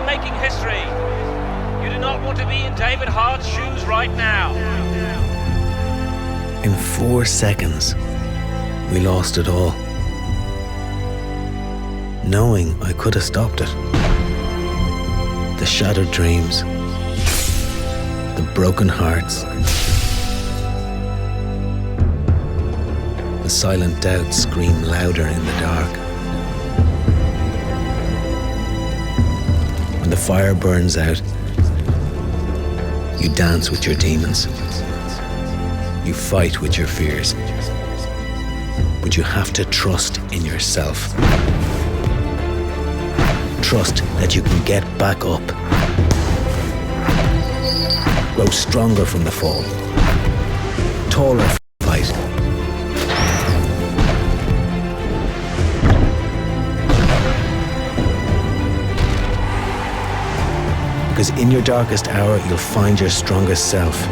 making history. You do not want to be in David Hart's shoes right now. In 4 seconds, we lost it all. Knowing I could have stopped it. The shattered dreams, the broken hearts, the silent doubts scream louder in the dark. When the fire burns out, you dance with your demons. You fight with your fears. But you have to trust in yourself. Trust that you can get back up. Grow stronger from the fall. Taller from the fight. Because in your darkest hour, you'll find your strongest self.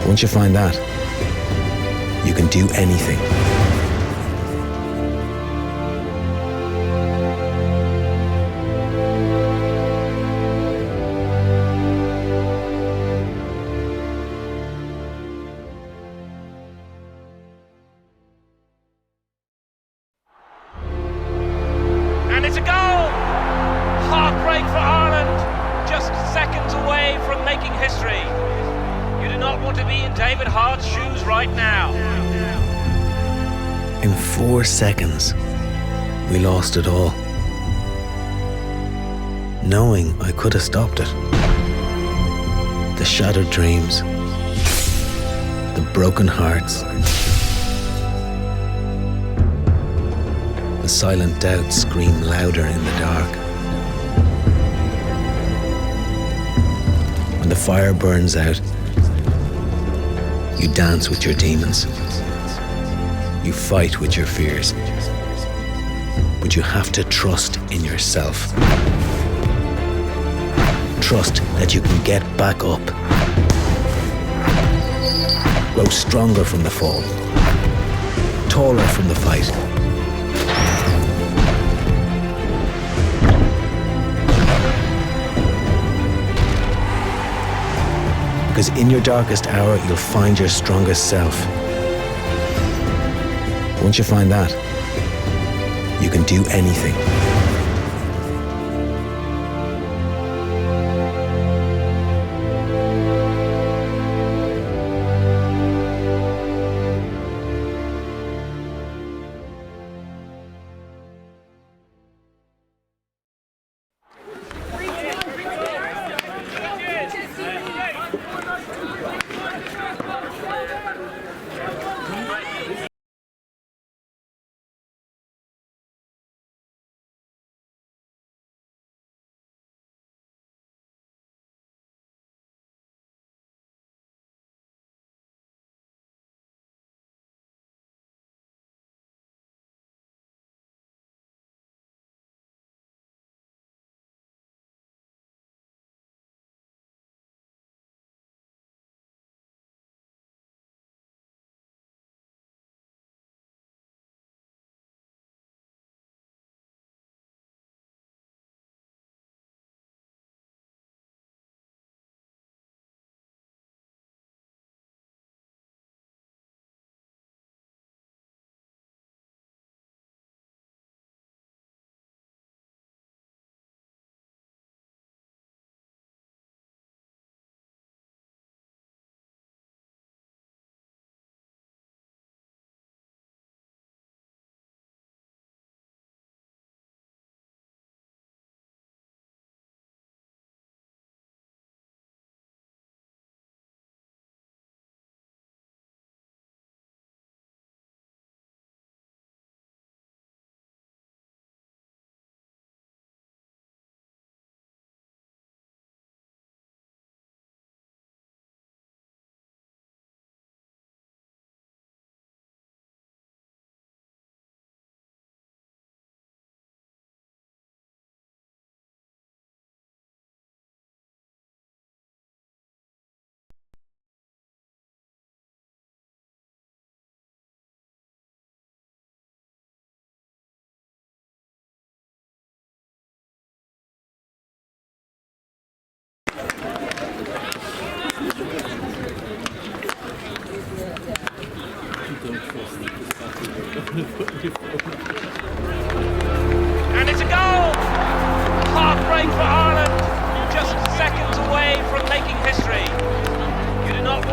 Once you find that, you can do anything. And it's a goal! Heartbreak for Ireland, just seconds away from making history. You do not want to be in David Hart's shoes right now. In 4 seconds, we lost it all. Knowing I could have stopped it. The shattered dreams, the broken hearts, the silent doubts scream louder in the dark. When the fire burns out, you dance with your demons. You fight with your fears. But you have to trust in yourself. Trust that you can get back up. Grow stronger from the fall. Taller from the fight. Because in your darkest hour, you'll find your strongest self. Once you find that, you can do anything.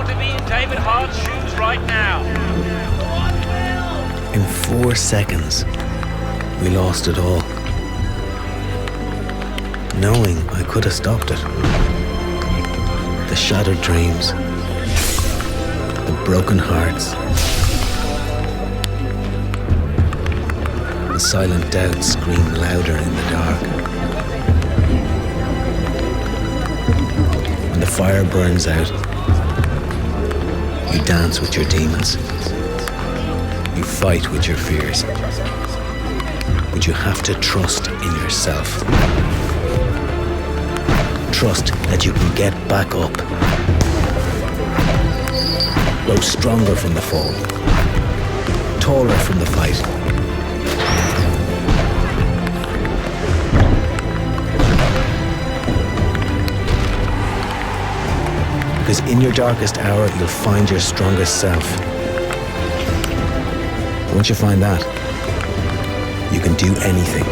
want to be in David Hart's shoes right now. In 4 seconds, we lost it all. Knowing I could have stopped it. The shattered dreams, the broken hearts, the silent doubts scream louder in the dark. When the fire burns out, you dance with your demons. You fight with your fears. But you have to trust in yourself. Trust that you can get back up. Grow stronger from the fall. Taller from the fight. Because in your darkest hour, you'll find your strongest self. Once you find that, you can do anything.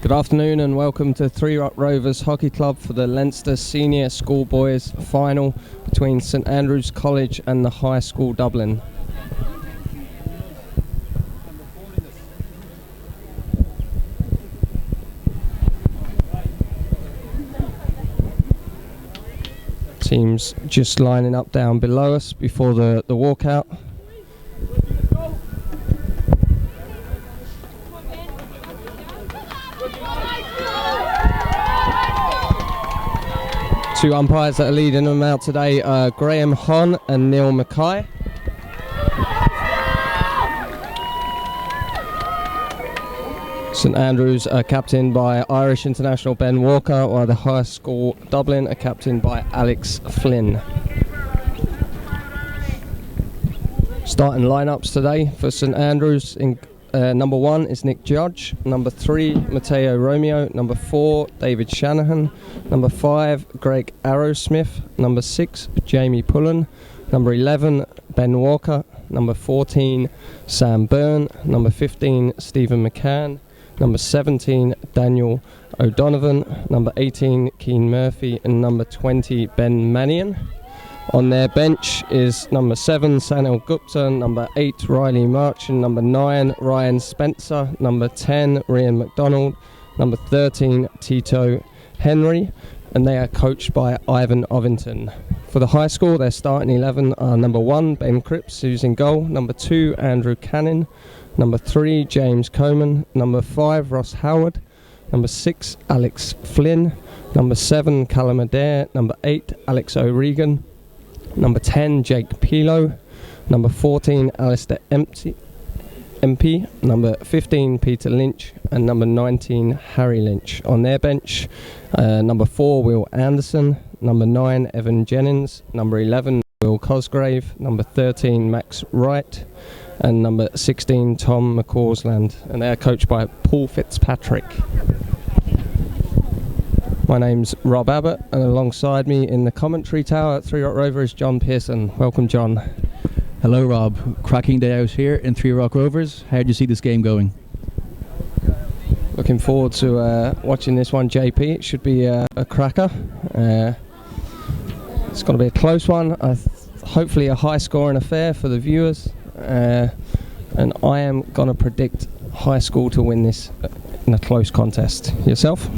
Good afternoon and welcome to Three Rock Rovers Hockey Club for the Leinster Senior Schoolboys final between St Andrews College and the High School Dublin. Teams just lining up down below us before the walkout. Two umpires that are leading them out today are Graham Hon and Neil Mackay. St Andrews are captained by Irish international Ben Walker, while the High School Dublin are captained by Alex Flynn. Starting lineups today for St Andrews in number 1 is Nick Judge, number 3 Matteo Romeo, number 4 David Shanahan, number 5 Greg Arrowsmith, number 6 Jamie Pullen, number 11 Ben Walker, number 14 Sam Byrne, number 15 Stephen McCann, number 17 Daniel O'Donovan, number 18 Keane Murphy and number 20 Ben Mannion. On their bench is number 7 Sanil Gupta, number 8 Riley Marchand, number 9 Ryan Spencer, number 10 Ryan McDonald, number 13 Tito Henry, and they are coached by Ivan Ovington. For the high school, their starting 11 are number 1 Ben Cripps, who's in goal, number 2 Andrew Cannon, number 3 James Coman, number 5 Ross Howard, number 6 Alex Flynn, number 7 Callum Adair, number 8 Alex O'Regan, number 10 Jake Pilo, number 14 Alistair MP, number 15 Peter Lynch and number 19 Harry Lynch. On their bench, number 4 Will Anderson, number 9 Evan Jennings, number 11 Will Cosgrave, number 13 Max Wright and number 16 Tom McCausland, and they are coached by Paul Fitzpatrick. My name's Rob Abbott, and alongside me in the commentary tower at Three Rock Rover is John Pearson. Welcome, John. Hello, Rob. Cracking day out here in Three Rock Rovers. How do you see this game going? Looking forward to watching this one, JP. It should be a cracker. It's going to be a close one. Hopefully a high-scoring affair for the viewers. And I am going to predict High School to win this in a close contest. Yourself?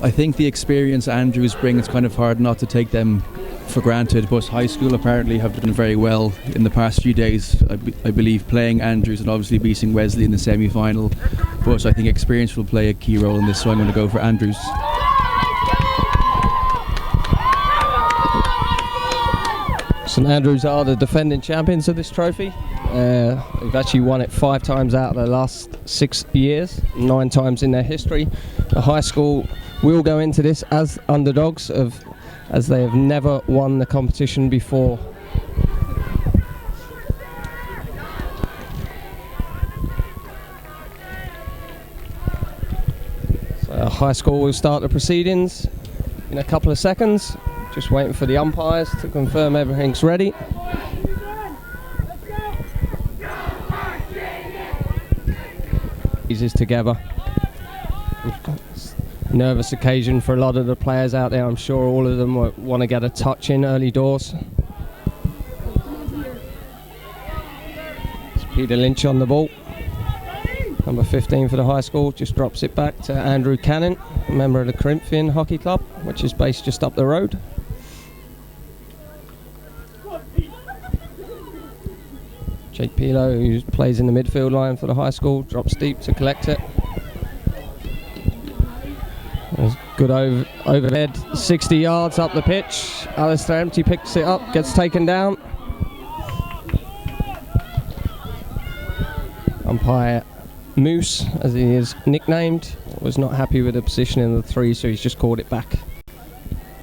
I think the experience Andrews bring, it's kind of hard not to take them for granted, but High School apparently have done very well in the past few days. I believe playing Andrews and obviously beating Wesley in the semi-final, but I think experience will play a key role in this, so I'm going to go for Andrews. St Andrews are the defending champions of this trophy. They've actually won it 5 times out of the last 6 years, 9 times in their history. The High School will go into this as underdogs, as they have never won the competition before. So High School will start the proceedings in a couple of seconds. Just waiting for the umpires to confirm everything's ready. Is together. Nervous occasion for a lot of the players out there. I'm sure all of them want to get a touch in early doors. It's Peter Lynch on the ball. Number 15 for the High School just drops it back to Andrew Cannon, a member of the Corinthian Hockey Club, which is based just up the road. Jake Pilo, who plays in the midfield line for the High School, drops deep to collect it. There's good overhead, 60 yards up the pitch. Alistair Empty picks it up, gets taken down. Umpire Moose, as he is nicknamed, was not happy with the position in the 3, so he's just called it back.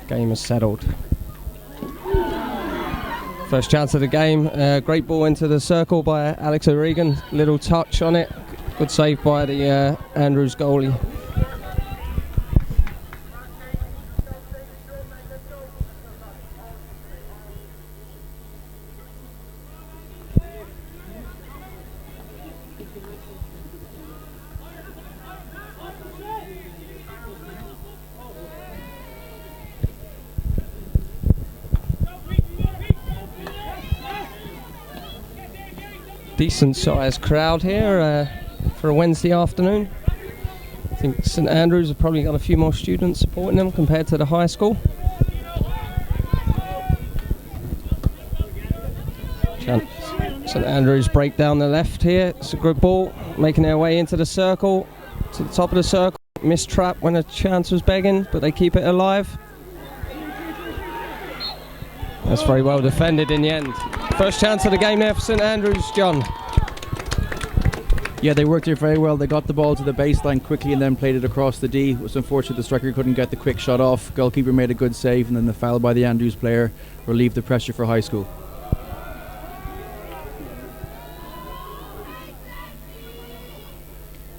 Game is settled. First chance of the game, great ball into the circle by Alex O'Regan, little touch on it, good save by the Andrews goalie. Decent sized crowd here for a Wednesday afternoon. I think St Andrews have probably got a few more students supporting them compared to the High School. St Andrews break down the left here. It's a good ball, making their way into the circle, to the top of the circle. Missed trap when a chance was begging, but they keep it alive. That's very well defended in the end. First chance of the game there for St Andrews, John. Yeah, they worked it very well. They got the ball to the baseline quickly and then played it across the D. It was unfortunate the striker couldn't get the quick shot off. Goalkeeper made a good save, and then the foul by the Andrews player relieved the pressure for High School.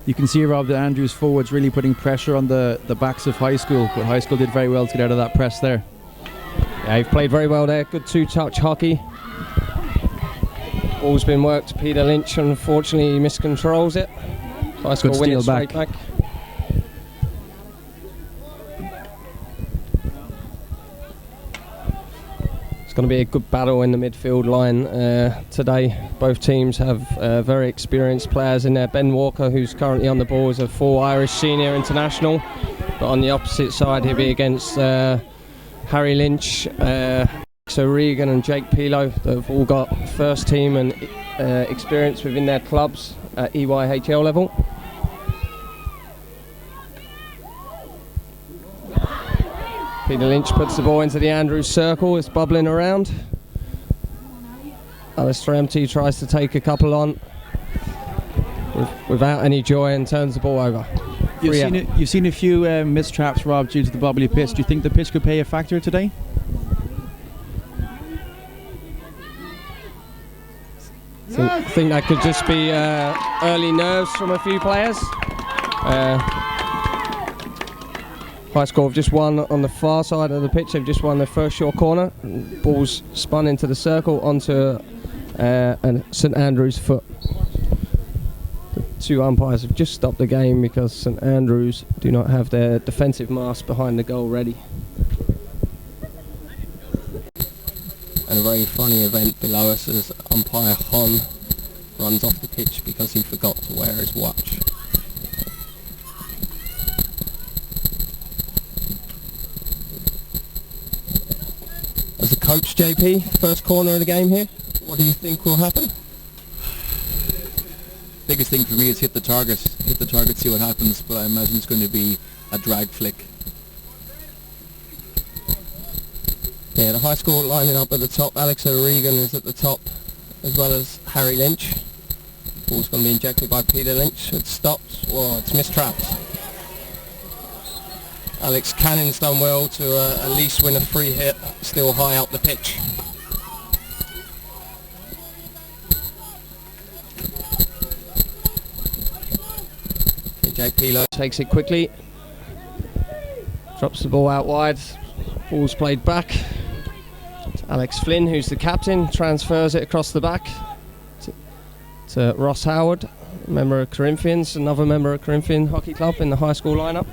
You can see, Rob, the Andrews forwards really putting pressure on the backs of High School, but High School did very well to get out of that press there. Yeah, he's played very well there. Good two-touch hockey. Ball's been worked to Peter Lynch. Unfortunately, he miscontrols it. High School win it straight back. It's going to be a good battle in the midfield line today. Both teams have very experienced players in there. Ben Walker, who's currently on the ball, is a full Irish senior international. But on the opposite side, he'll be against Harry Lynch, O'Regan and Jake Pilo. They've all got first team and experience within their clubs at EYHL level. Peter Lynch puts the ball into the Andrews circle. It's bubbling around. Alistair Empty tries to take a couple on without any joy and turns the ball over. You've seen a few missed traps, Rob, due to the bobbly pitch. Do you think the pitch could play a factor today? I think that could just be early nerves from a few players. High School have just won on the far side of the pitch. They've just won their first short corner. Ball's spun into the circle onto St Andrews' foot. The two umpires have just stopped the game because St Andrews do not have their defensive mask behind the goal ready. And a very funny event below us as umpire Hon runs off the pitch because he forgot to wear his watch. As a coach, JP, first corner of the game here, what do you think will happen? Biggest thing for me is hit the target, see what happens, but I imagine it's going to be a drag flick. Yeah, the High School lining up at the top. Alex O'Regan is at the top, as well as Harry Lynch. Ball's going to be injected by Peter Lynch. It's stopped. Oh, it's mistrapped. Alex Cannon's done well to at least win a free hit, still high up the pitch. Okay, JP Lowe takes it quickly, drops the ball out wide, ball's played back. Alex Flynn, who's the captain, transfers it across the back to Ross Howard, a member of Corinthians, another member of Corinthian Hockey Club in the High School lineup.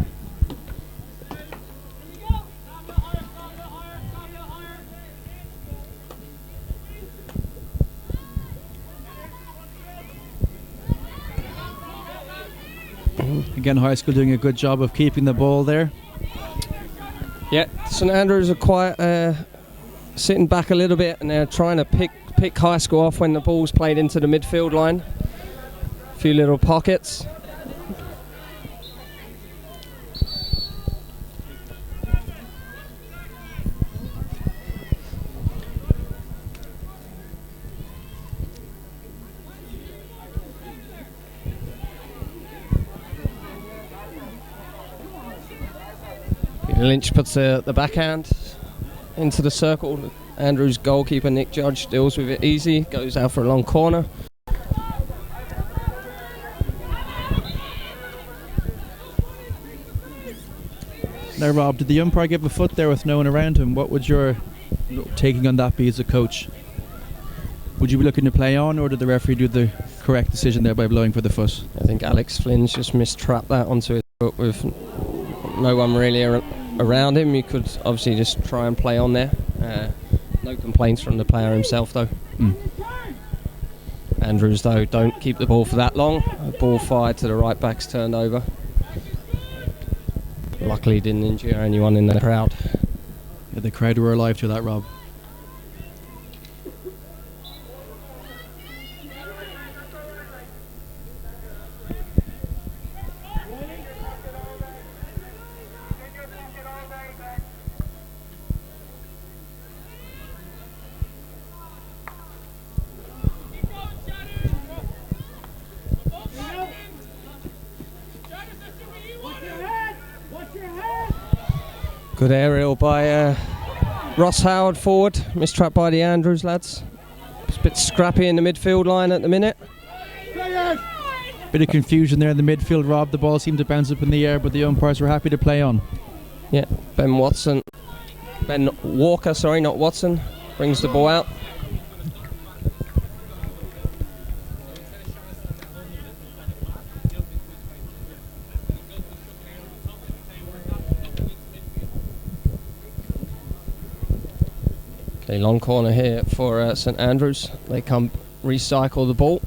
Again, High School doing a good job of keeping the ball there. Yeah, St Andrews are quite sitting back a little bit, and they're trying to pick High School off when the ball's played into the midfield line. A few little pockets. Lynch puts the backhand into the circle. Andrews' goalkeeper Nick Judge deals with it easy, goes out for a long corner. Now, Rob, did the umpire give a foot there with no one around him? What would your taking on that be as a coach? Would you be looking to play on, or did the referee do the correct decision there by blowing for the foot? I think Alex Flynn's just mistrapped that onto his foot with no one really around him. You could obviously just try and play on there. No complaints from the player himself though. Andrews though don't keep the ball for that long. The ball fired to the right back's turned over. Luckily didn't injure anyone in the crowd. Yeah, the crowd were alive to that, Rob. Good aerial by Ross Howard forward, mistrapped by the Andrews lads. It's a bit scrappy in the midfield line at the minute. Bit of confusion there in the midfield, Rob. The ball seemed to bounce up in the air, but the umpires were happy to play on. Yeah, Ben Walker, not Watson, brings the ball out. Okay, long corner here for St Andrews. They come recycle the ball.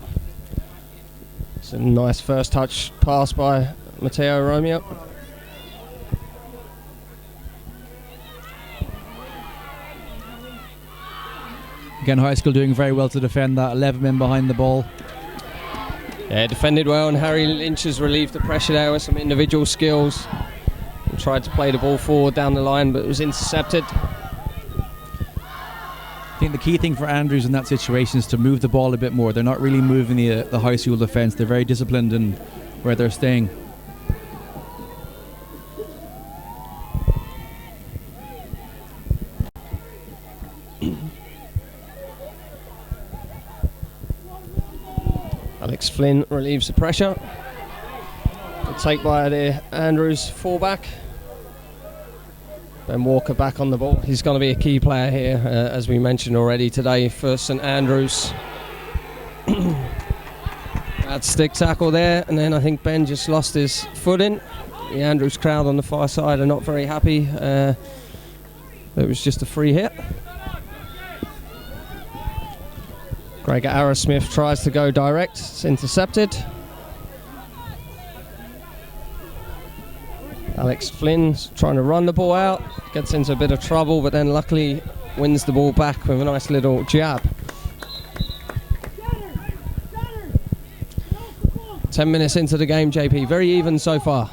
It's a nice first touch pass by Matteo Romeo. Again, High School doing very well to defend that. 11 men behind the ball. Yeah, defended well, and Harry Lynch has relieved the pressure there with some individual skills. And tried to play the ball forward down the line, but it was intercepted. I think the key thing for Andrews in that situation is to move the ball a bit more. They're not really moving the High School defence. They're very disciplined in where they're staying. Alex Flynn relieves the pressure. Good take by the Andrews fullback. Ben Walker back on the ball. He's going to be a key player here, as we mentioned already today for St Andrews. Bad stick tackle there, and then I think Ben just lost his footing. The Andrews crowd on the far side are not very happy. It was just a free hit. Gregor Arrowsmith tries to go direct. It's intercepted. Alex Flynn's trying to run the ball out, gets into a bit of trouble, but then luckily wins the ball back with a nice little jab. 10 minutes into the game, JP. Very even so far.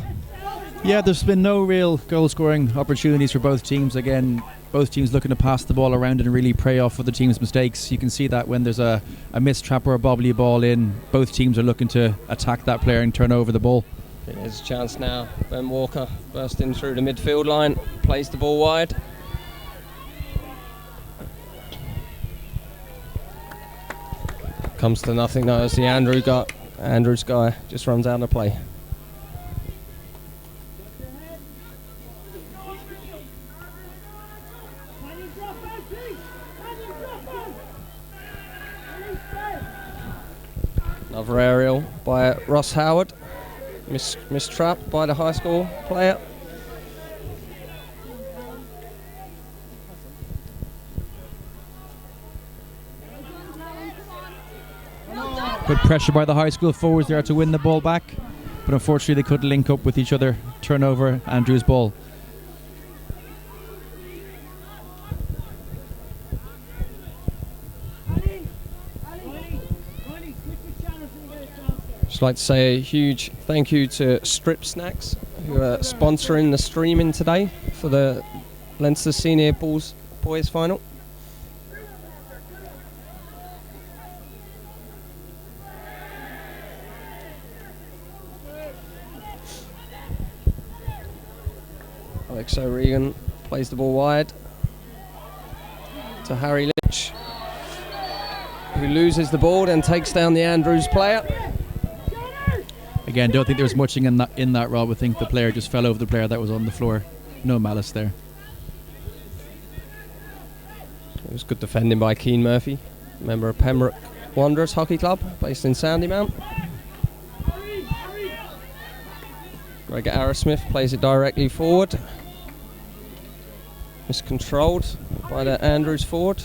Yeah, there's been no real goal-scoring opportunities for both teams. Again, both teams looking to pass the ball around and really prey off other teams' mistakes. You can see that when there's a missed trap or a bobbly ball in, both teams are looking to attack that player and turn over the ball. There's a chance now. Ben Walker bursting through the midfield line, plays the ball wide. Comes to nothing though as the Andrews guy just runs out of play. Another aerial by Ross Howard. Mistrapped by the high school player. Good pressure by the high school forwards there to win the ball back, but unfortunately they couldn't link up with each other. Turnover, Andrews' ball. Just like to say a huge thank you to Strip Snacks, who are sponsoring the streaming today for the Leinster Senior Boys final. Alex O'Regan plays the ball wide to Harry Lynch, who loses the ball and takes down the Andrews player. Again, don't think there was much in that, Rob. I think the player just fell over the player that was on the floor. No malice there. It was good defending by Keane Murphy, member of Pembroke Wanderers Hockey Club, based in Sandymount. Gregor Arrowsmith plays it directly forward. Miscontrolled by the Andrews forward.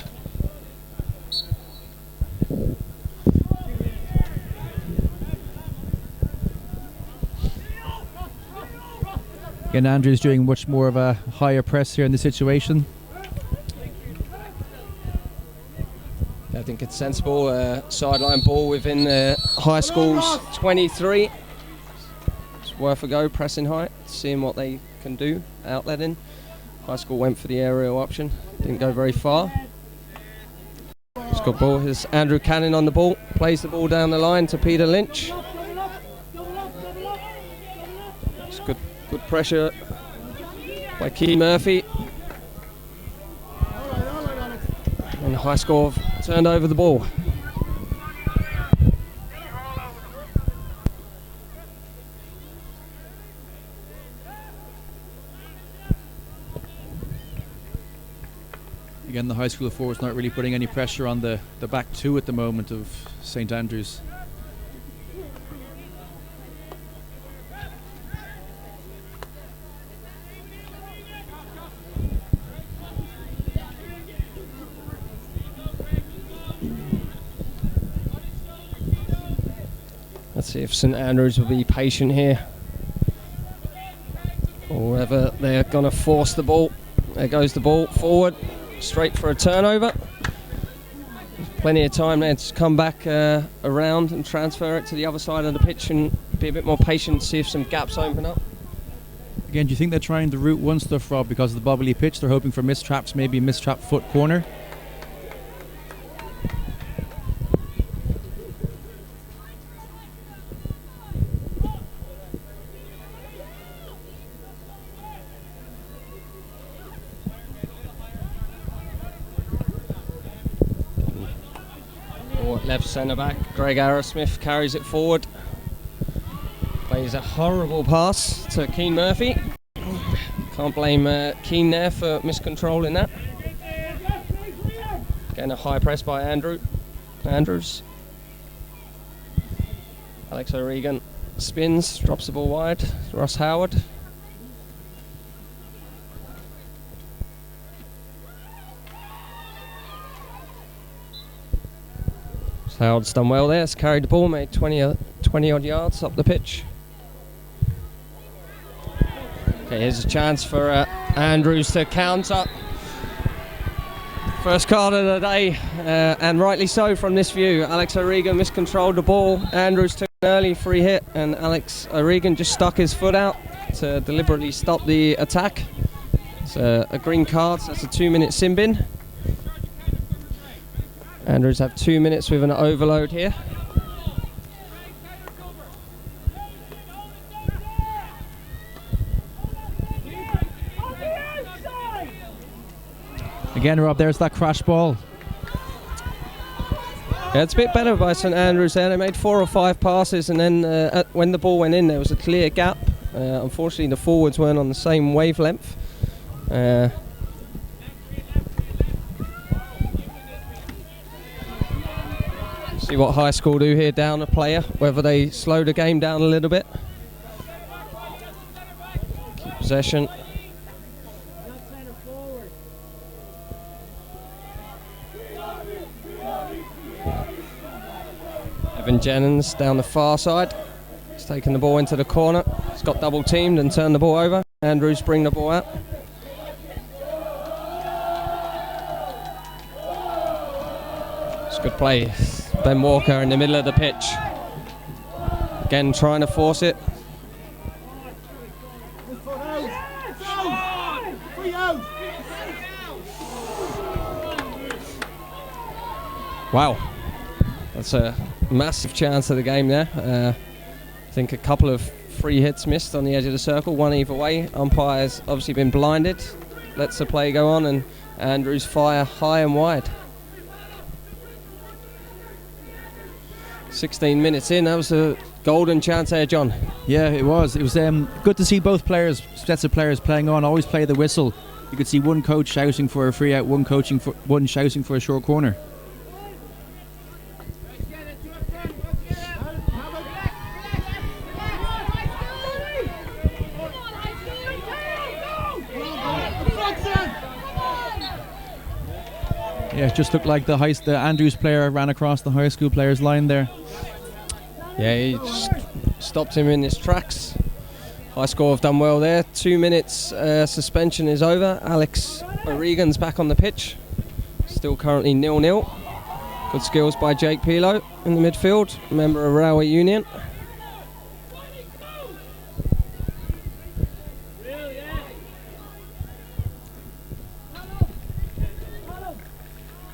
Again, Andrews doing much more of a higher press here in the situation. I think it's sensible. Sideline ball within the high school's 23. It's worth a go, pressing high, seeing what they can do, outletting. High school went for the aerial option, didn't go very far. It's got ball. Here's Andrew Cannon on the ball, plays the ball down the line to Peter Lynch. It's good pressure by Keane Murphy. And the high school have turned over the ball. Again, the high school forwards not really putting any pressure on the back two at the moment of St Andrews. Let's see if St Andrews will be patient here, or whether they're going to force the ball. There goes the ball forward, straight for a turnover. There's plenty of time there to come back around and transfer it to the other side of the pitch and be a bit more patient, see if some gaps open up. Again, do you think they're trying the Route 1 stuff, Rob, because of the bobbly pitch? They're hoping for mistraps, maybe a mistrap foot corner. Left centre back, Greg Arrowsmith carries it forward. Plays a horrible pass to Keane Murphy. Can't blame Keane there for miscontrolling that. Getting a high press by Andrews. Alex O'Regan spins, drops the ball wide. Ross Howard. Howard's done well there. Has carried the ball, made 20 odd yards up the pitch. Okay, here's a chance for Andrews to counter. First card of the day, and rightly so from this view. Alex O'Regan miscontrolled the ball. Andrews took an early free hit, and Alex O'Regan just stuck his foot out to deliberately stop the attack. It's a green card, so that's a 2-minute sin bin. Andrews have 2 minutes with an overload here. Again, Rob, there's that crash ball. Yeah, it's a bit better by St Andrews there. They made 4 or 5 passes, and then when the ball went in, there was a clear gap. Unfortunately, the forwards weren't on the same wavelength. See what high school do here down a player, whether they slow the game down a little bit. Keep possession. Evan Jennings down the far side. He's taking the ball into the corner. He's got double teamed and turned the ball over. Andrews bring the ball out. It's a good play. Ben Walker in the middle of the pitch. Again trying to force it. Wow. That's a massive chance of the game there. I think a couple of free hits missed on the edge of the circle, one either way. Umpire's obviously been blinded. Lets the play go on, and Andrews fire high and wide. 16 minutes in, that was a golden chance there, John. Yeah, it was. It was good to see both sets of players playing on, always play the whistle. You could see one coach shouting for a free out, one shouting for a short corner. Yeah, it just looked like the Andrews player ran across the high school player's line there. Yeah, he just stopped him in his tracks. High school have done well there. 2 minutes suspension is over. Alex O'Regan's back on the pitch. Still currently 0-0. Good skills by Jake Pilo in the midfield, member of Railway Union.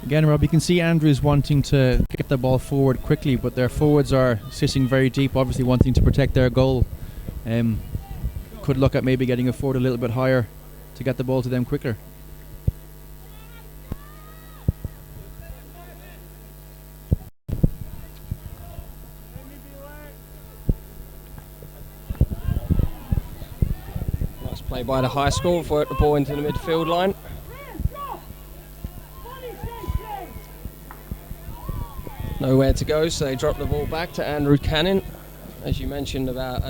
Again, Rob, you can see Andrews wanting to get the ball forward quickly, but their forwards are sitting very deep, obviously wanting to protect their goal. Could look at maybe getting a forward a little bit higher to get the ball to them quicker. Nice play by the high school, worked the ball into the midfield line. Nowhere to go, so they drop the ball back to Andrew Cannon. As you mentioned about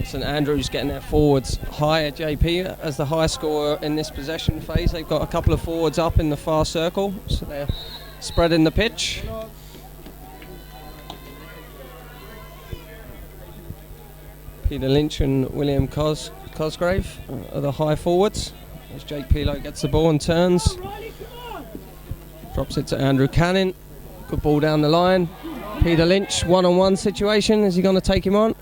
St Andrews getting their forwards higher, JP, as the high scorer in this possession phase. They've got a couple of forwards up in the far circle, so they're spreading the pitch. Peter Lynch and William Cosgrave are the high forwards. As Jake Pilo gets the ball and turns. Drops it to Andrew Cannon. Good ball down the line. Peter Lynch, one-on-one situation. Is he going to take him on?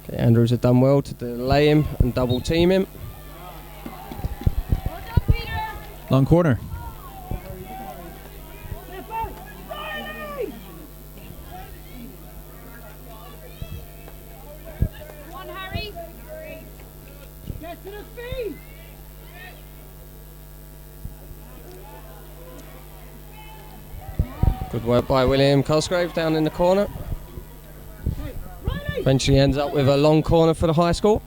Okay, Andrews have done well to delay him and double team him. Long corner. Good work by William Cosgrave down in the corner. Eventually ends up with a long corner for the high school.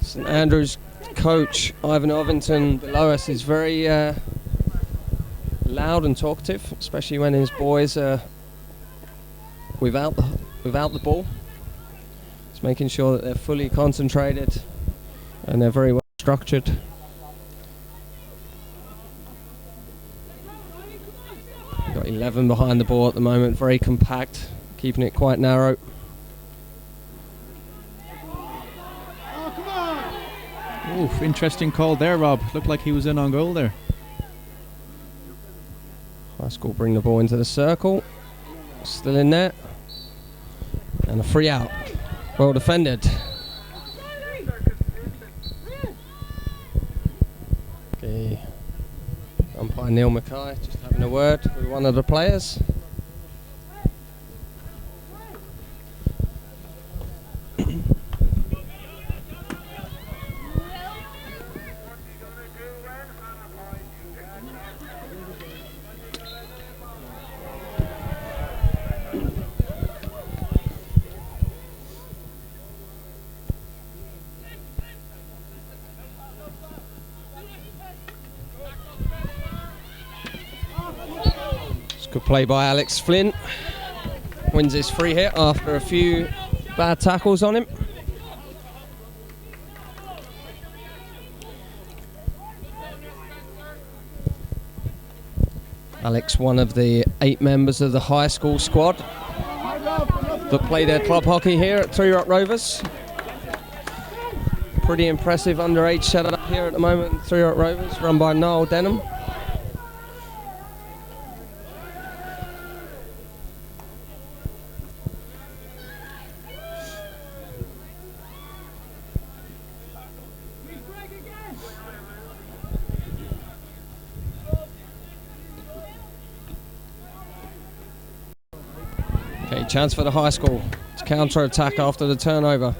St Andrews coach Ivan Ovington below us is very loud and talkative, especially when his boys are without the ball. He's making sure that they're fully concentrated and they're very well structured. Got 11 behind the ball at the moment, very compact, keeping it quite narrow. Oof, interesting call there, Rob. Looked like he was in on goal there. High School bring the ball into the circle. Still in there. And a free out. Well defended. Okay. Umpire Neil Mackay just having a word with one of the players. Good play by Alex Flynn. Wins his free hit after a few bad tackles on him. Alex, one of the 8 members of the high school squad that play their club hockey here at Three Rock Rovers. Pretty impressive underage setup here at the moment at Three Rock Rovers, run by Niall Denham. Okay, chance for the high school to counter-attack after the turnover.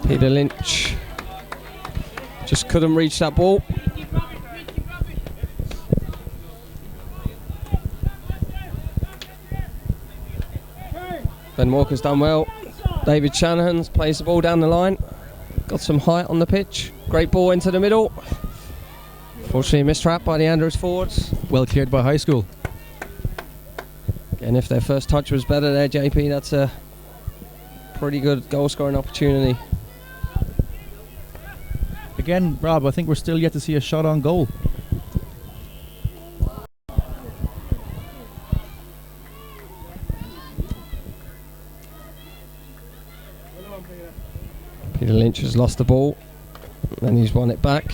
Peter Lynch just couldn't reach that ball. Ben Walker's done well. David Shanahan's plays the ball down the line. Got some height on the pitch. Great ball into the middle. Fortunately, mistrap by the Andrews forwards. Well cleared by High School. And if their first touch was better there, JP, that's a pretty good goal-scoring opportunity. Again, Rob, I think we're still yet to see a shot on goal. Peter Lynch has lost the ball, and he's won it back.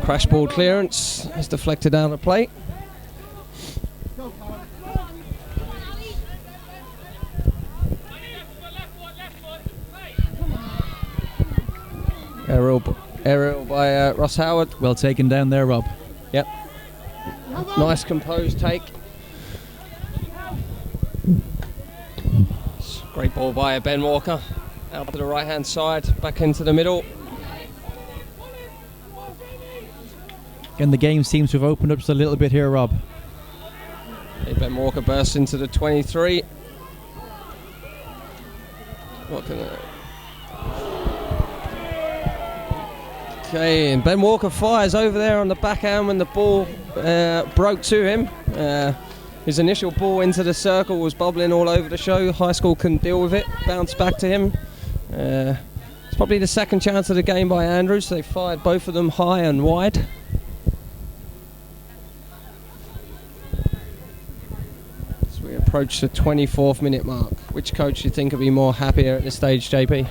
Crash ball clearance is deflected out of play. Aerial by Ross Howard. Well taken down there, Rob. Yep. Nice composed take. Great ball by Ben Walker. Out to the right hand side, back into the middle. And the game seems to have opened up just a little bit here, Rob. Okay, Ben Walker bursts into the 23. What can I... Okay, and Ben Walker fires over there on the backhand when the ball broke to him. His initial ball into the circle was bubbling all over the show. High School couldn't deal with it, bounced back to him. It's probably the second chance of the game by Andrews. They fired both of them high and wide. As we approach the 24th minute mark, which coach do you think will be more happier at this stage, JP?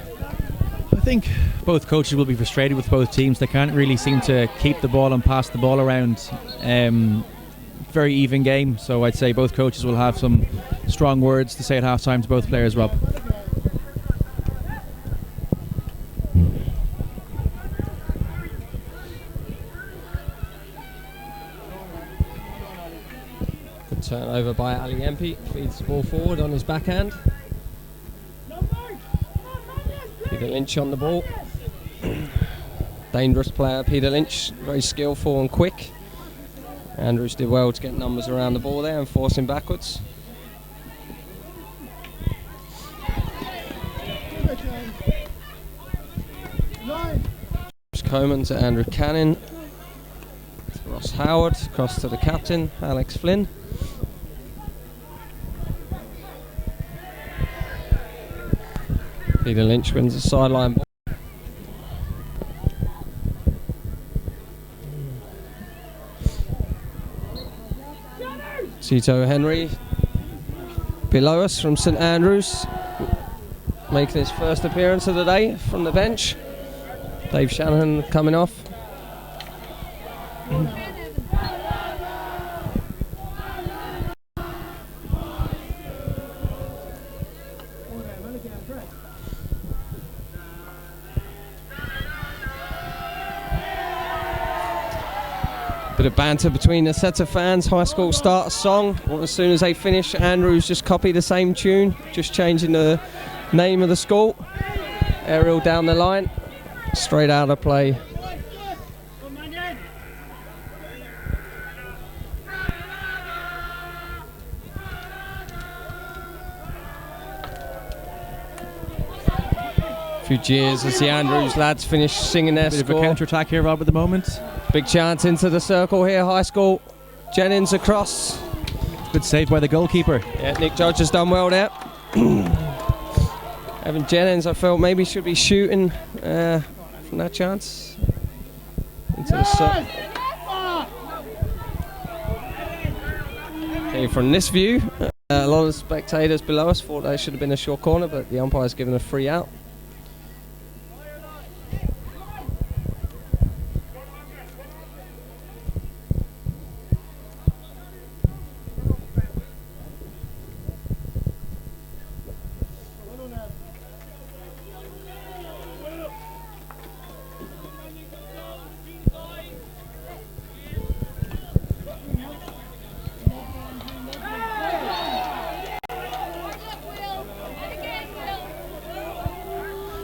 I think both coaches will be frustrated with both teams. They can't really seem to keep the ball and pass the ball around. Very even game, so I'd say both coaches will have some strong words to say at half-time to both players, Rob. Good turnover by Ali Empey, feeds the ball forward on his backhand. Peter Lynch on the ball. Dangerous player, Peter Lynch, very skillful and quick. Andrews did well to get numbers around the ball there and force him backwards. Coleman to Andrew Cannon. To Ross Howard. Across to the captain, Alex Flynn. Peter Lynch wins the sideline ball. Tito Henry below us from St Andrews, making his first appearance of the day from the bench. Dave Shanahan coming off. Bit of banter between the sets of fans. High school start a song. As soon as they finish, Andrews just copy the same tune, just changing the name of the school. Aerial down the line, straight out of play. A few cheers as the Andrews lads finish singing their Bit score. of a counter-attack here, Rob, at the moment. Big chance into the circle here, high school. Jennings across. Good save by the goalkeeper. Yeah, Nick Judge has done well there. Evan Jennings, I felt maybe should be shooting from that chance. Into the circle. Okay, from this view, a lot of spectators below us thought they should have been a short corner, but the umpire's given a free out.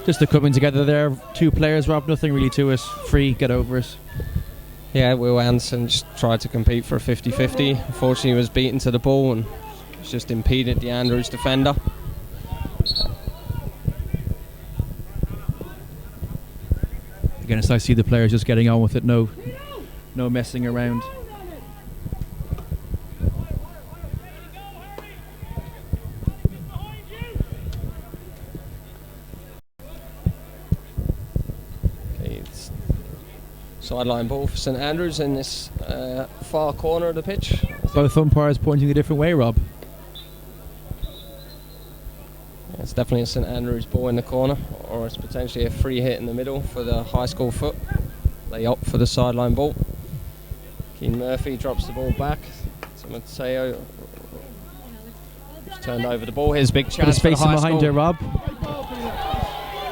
Just the coming together there. Two players, Rob, nothing really to us. Free, get over it. Yeah, Will Anderson just tried to compete for a 50-50. Unfortunately, he was beaten to the ball and just impeded the Andrews defender. Again, it's nice to see the players just getting on with it. No messing around. Sideline ball for St Andrews in this far corner of the pitch. Both umpires pointing a different way, Rob. Yeah, it's definitely a St Andrews ball in the corner, or it's potentially a free hit in the middle for the high school foot. They opt for the sideline ball. Keen Murphy drops the ball back to Mateo. Just turned over the ball. Here's a big chance for the high behind school. her, Rob.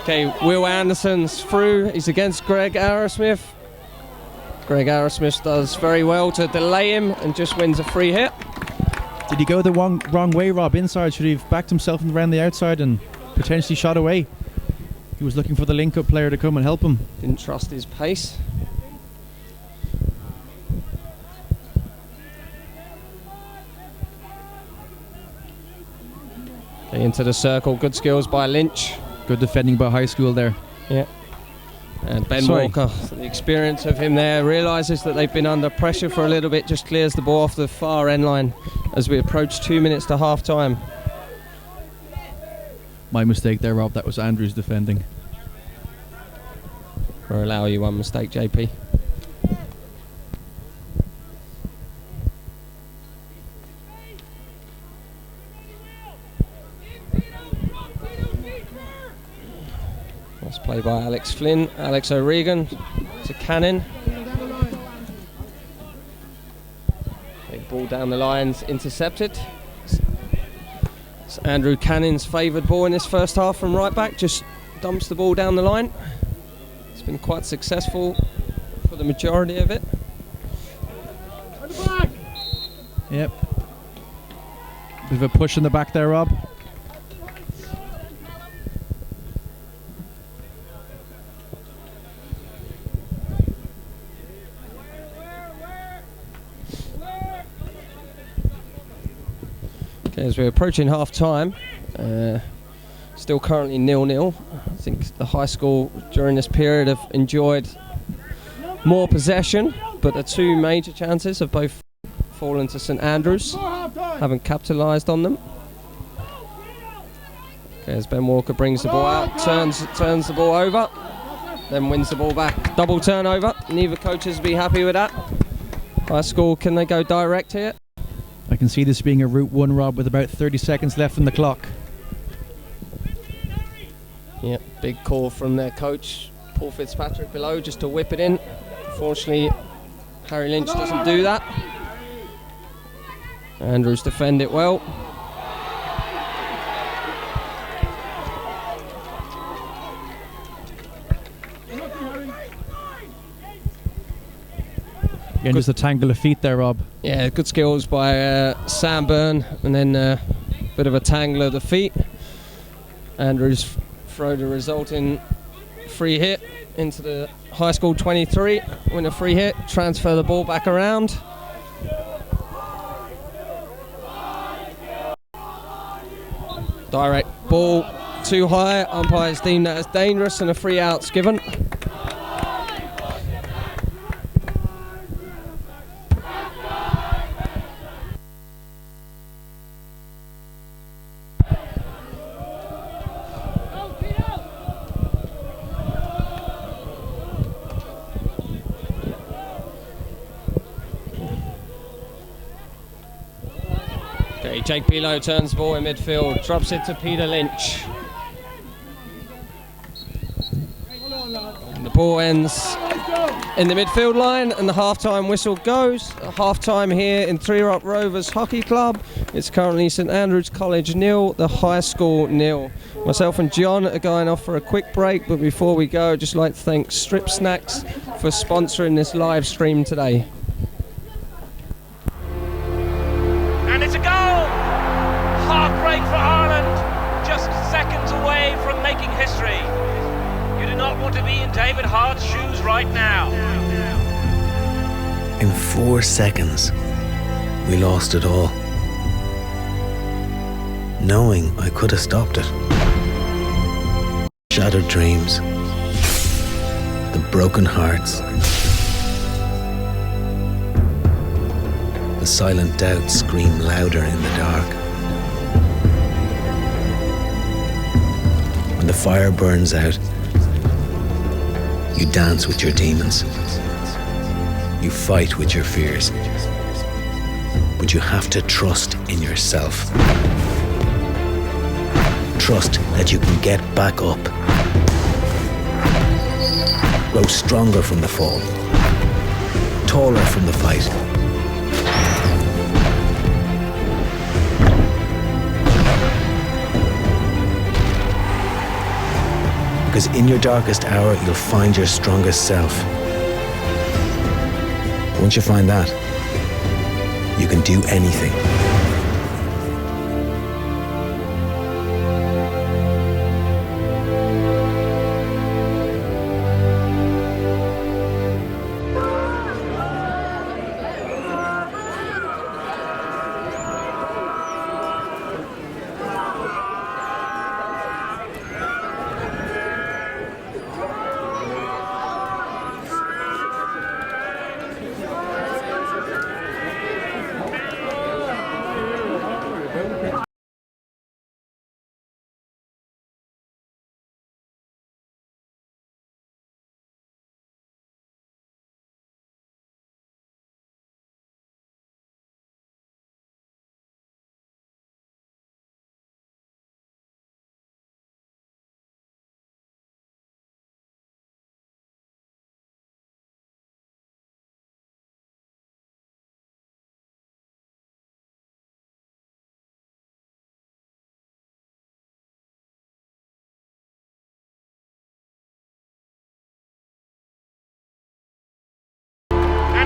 Okay, Will Anderson's through. He's against Greg Arrowsmith. Greg Arrowsmith does very well to delay him and just wins a free hit. Did he go the wrong way, Rob? Inside? Should he have backed himself around the outside and potentially shot away? He was looking for the link-up player to come and help him. Didn't trust his pace. Okay, into the circle. Good skills by Lynch. Good defending by high school there. Yeah. And Ben Walker, the experience of him there, realises that they've been under pressure for a little bit, just clears the ball off the far end line as we approach 2 minutes to half time. My mistake there, Rob. That was Andrews defending. We'll allow you one mistake, JP. Nice play by Alex Flynn. Alex O'Regan to Cannon. Big ball down the lines, intercepted. It's Andrew Cannon's favoured ball in this first half from right back. Just dumps the ball down the line. It's been quite successful for the majority of it. Yep. Bit of a push in the back there, Rob. Okay, as we're approaching half time, still currently 0-0. think the high school during this period have enjoyed more possession, but the two major chances have both fallen to St Andrews. Haven't capitalised on them. Okay, as Ben Walker brings the ball out, turns the ball over, then wins the ball back. Double turnover. Neither coaches will be happy with that. High school, can they go direct here? I can see this being a Route 1, Rob, with about 30 seconds left on the clock. Yeah, big call from their coach, Paul Fitzpatrick, below, just to whip it in. Unfortunately, Harry Lynch doesn't do that. Andrews defend it well. Again, just a tangle of feet there, Rob. Yeah, good skills by Sam Byrne, and then a bit of a tangle of the feet. Andrews throw the resulting free hit into the high school 23, win a free hit, transfer the ball back around. Direct ball too high, umpires deem that as dangerous and a free out's given. Okay, Jake Below turns the ball in midfield, drops it to Peter Lynch. And the ball ends in the midfield line and the half-time whistle goes. Half-time here in Three Rock Rovers Hockey Club. It's currently St Andrews College 0, the high school 0. Myself and John are going off for a quick break, but before we go, I'd just like to thank Strip Snacks for sponsoring this live stream today. And it's a goal! Heartbreak for Ireland, just seconds away from making history. You do not want to be in David Hart's shoes right now. In 4 seconds, we lost it all. Knowing I could have stopped it. Shattered dreams, the broken hearts, the silent doubts scream louder in the dark. When the fire burns out, you dance with your demons. You fight with your fears. But you have to trust in yourself. Trust that you can get back up. Grow stronger from the fall. Taller from the fight. Because in your darkest hour, you'll find your strongest self. Once you find that, you can do anything.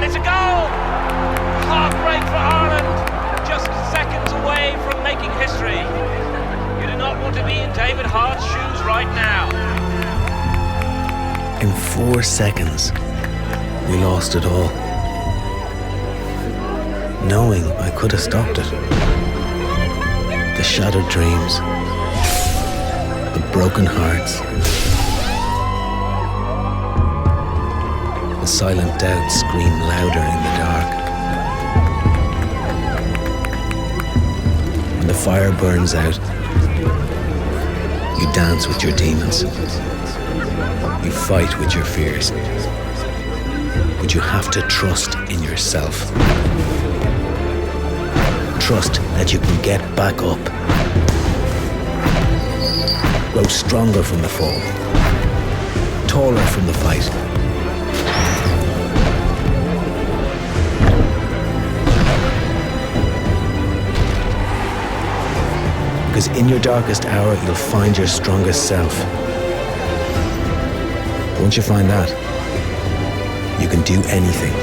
It's a goal! Heartbreak for Ireland, just seconds away from making history. You do not want to be in David Hart's shoes right now. In 4 seconds, we lost it all. Knowing I could have stopped it. The shattered dreams, and broken hearts. The silent doubts scream louder in the dark. When the fire burns out, you dance with your demons. You fight with your fears. But you have to trust in yourself. Trust that you can get back up. Grow stronger from the fall. Taller from the fight. Because in your darkest hour, you'll find your strongest self. Once you find that, you can do anything.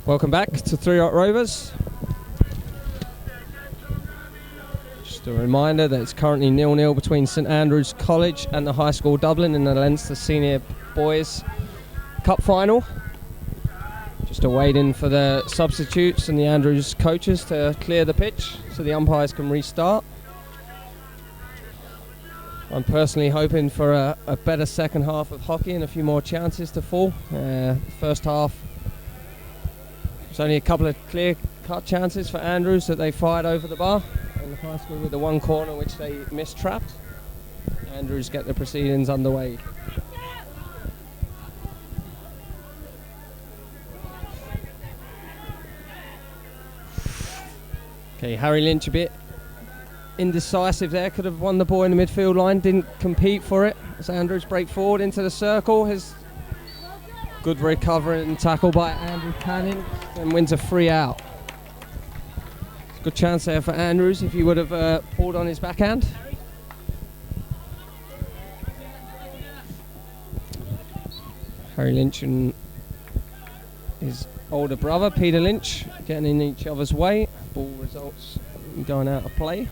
Welcome back to 3 Rock Rovers. Just a reminder that it's currently 0-0 between St Andrews College and the High School Dublin in the Leinster Senior Boys Cup Final. Just awaiting for the substitutes and the Andrews coaches to clear the pitch so the umpires can restart. I'm personally hoping for a better second half of hockey and a few more chances to fall. First half, there's only a couple of clear-cut chances for Andrews that they fired over the bar, and the High School with the one corner which they mistrapped. Andrews get the proceedings underway. Okay, Harry Lynch a bit indecisive there, could have won the ball in the midfield line, didn't compete for it as Andrews break forward into the circle. His good recovery and tackle by Andrew Canning and wins a free out. Good chance there for Andrews if he would have pulled on his backhand. Harry Lynch and his older brother Peter Lynch getting in each other's way. Ball results going out of play.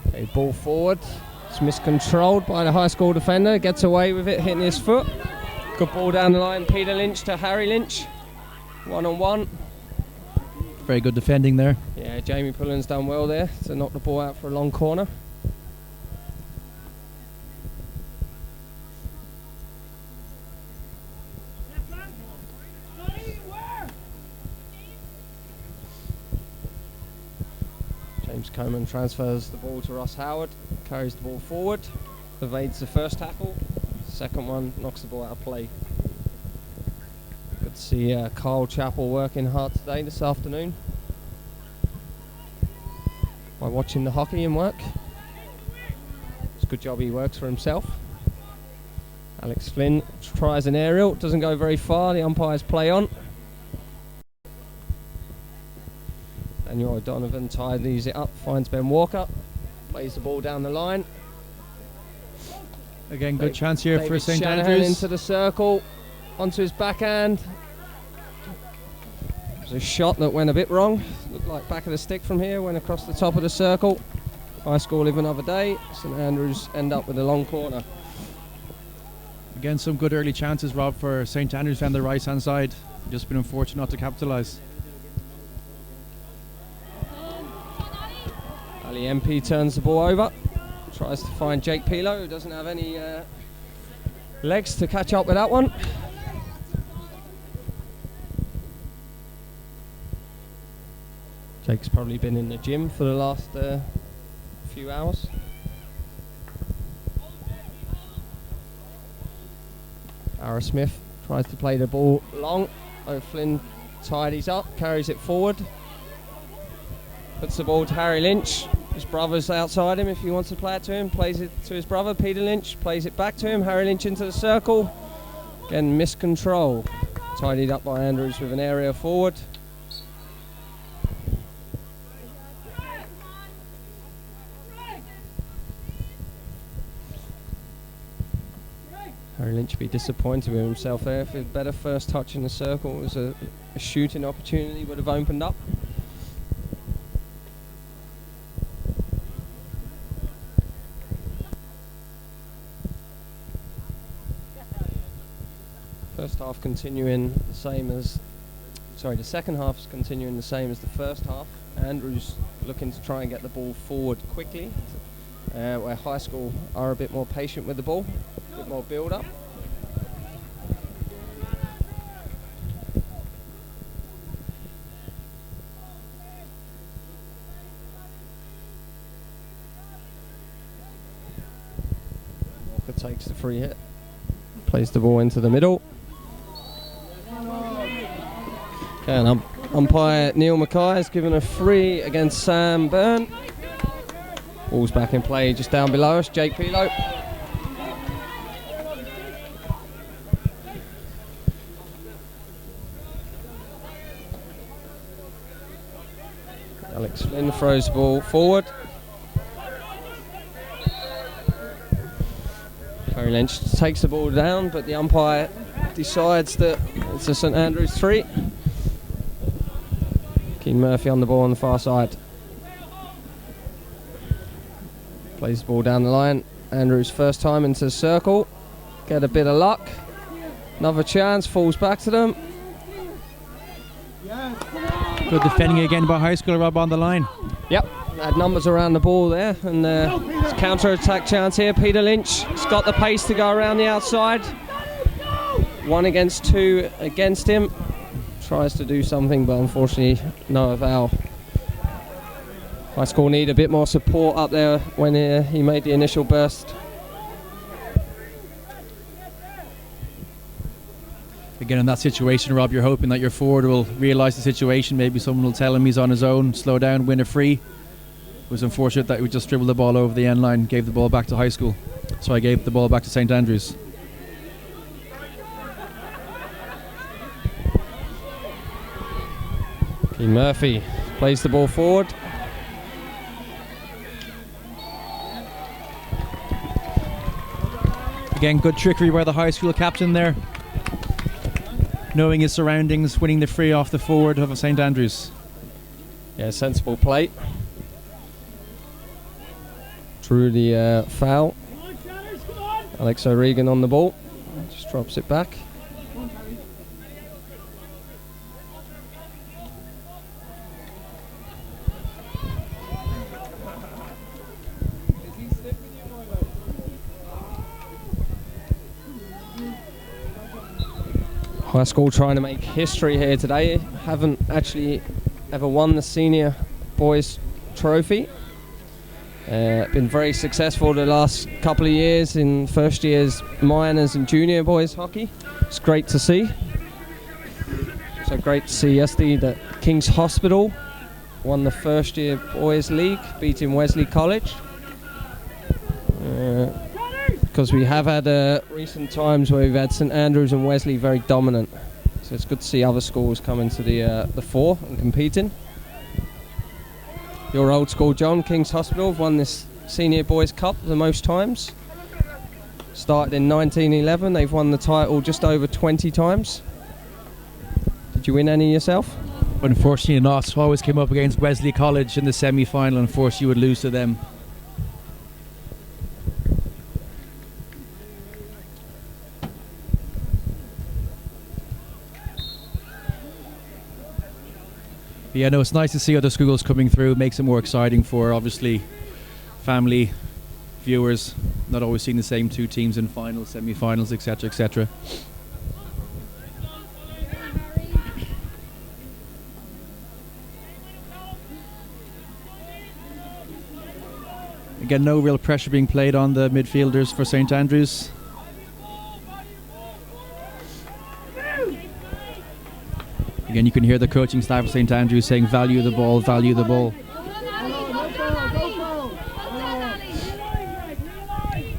Okay, ball forward. It's miscontrolled by the High School defender. Gets away with it, hitting his foot. Good ball down the line. Peter Lynch to Harry Lynch. 1-on-1. Very good defending there. Yeah, Jamie Pullen's done well there to knock the ball out for a long corner. James Coleman transfers the ball to Ross Howard, carries the ball forward, evades the first tackle, second one knocks the ball out of play. Good to see Carl Chappell working hard today, this afternoon, by watching the hockey and work. It's a good job he works for himself. Alex Flynn tries an aerial, doesn't go very far, the umpires play on. Daniel O'Donovan tidies it up, finds Ben Walker, plays the ball down the line. Again, good chance here for St Shanahan Andrews. into the circle, onto his backhand. It was a shot that went a bit wrong. Looked like back of the stick from here, went across the top of the circle. High score live another day. St Andrews end up with a long corner. Again, some good early chances, Rob, for St Andrews on the right hand side. Just been unfortunate not to capitalise. Ali MP turns the ball over, tries to find Jake Pilo, who doesn't have any legs to catch up with that one. Jake's probably been in the gym for the last few hours. Ara Smith tries to play the ball long. O'Flynn tidies up, carries it forward. Puts the ball to Harry Lynch. His brother's outside him if he wants to play it to him. Plays it to his brother, Peter Lynch. Plays it back to him. Harry Lynch into the circle. Again, miscontrol. Tidied up by Andrews with an area forward. Harry Lynch would be disappointed with himself there. If a better first touch in the circle, it was a shooting opportunity would have opened up. First half continuing the same as, the second half is continuing the same as the first half. Andrews looking to try and get the ball forward quickly, where High School are a bit more patient with the ball, a bit more build up. Walker takes the free hit, plays the ball into the middle. Okay, and umpire Neil Mackay has given a free against Sam Byrne. Ball's back in play just down below us, Jake Pilo. Alex Flynn throws the ball forward. Harry Lynch takes the ball down, but the umpire decides that it's a St Andrews 3. Keane Murphy on the ball on the far side. Plays the ball down the line. Andrews first time into the circle. Get a bit of luck. Another chance, falls back to them. Good defending again by High School, Rob, on the line. Yep, had numbers around the ball there. And it's counter-attack chance here. Peter Lynch has got the pace to go around the outside. 1 against 2 against him. Tries to do something, but unfortunately no avail. High School need a bit more support up there when he made the initial burst. Again, in that situation, Rob, you're hoping that your forward will realise the situation. Maybe someone will tell him he's on his own, slow down, win a free. It was unfortunate that we just dribbled the ball over the end line, gave the ball back to High School. So I gave the ball back to St Andrews. Keane Murphy plays the ball forward. Again, good trickery by the High School captain there. Knowing his surroundings, winning the free off the forward of St Andrews. Yeah, sensible play. Through the foul. Alex O'Regan on the ball. Just drops it back. High school trying to make history here today. Haven't actually ever won the senior boys trophy. Been very successful the last couple of years in first year's minors and junior boys hockey. It's great to see. So great to see yesterday that King's Hospital won the first year boys league, beating Wesley College. Because we have had recent times where we've had St Andrews and Wesley very dominant. So it's good to see other schools coming to the fore and competing. Your old school, John, King's Hospital, have won this Senior Boys Cup the most times. Started in 1911, they've won the title just over 20 times. Did you win any yourself? Unfortunately not. Always came up against Wesley College in the semi-final, and unfortunately would lose to them. But yeah, no, it's nice to see other schools coming through. It makes it more exciting for, obviously, family, viewers, not always seeing the same two teams in finals, semi-finals, etc., etc. Again, no real pressure being played on the midfielders for St Andrews. Again, you can hear the coaching staff of St Andrews saying, value the ball, value the ball.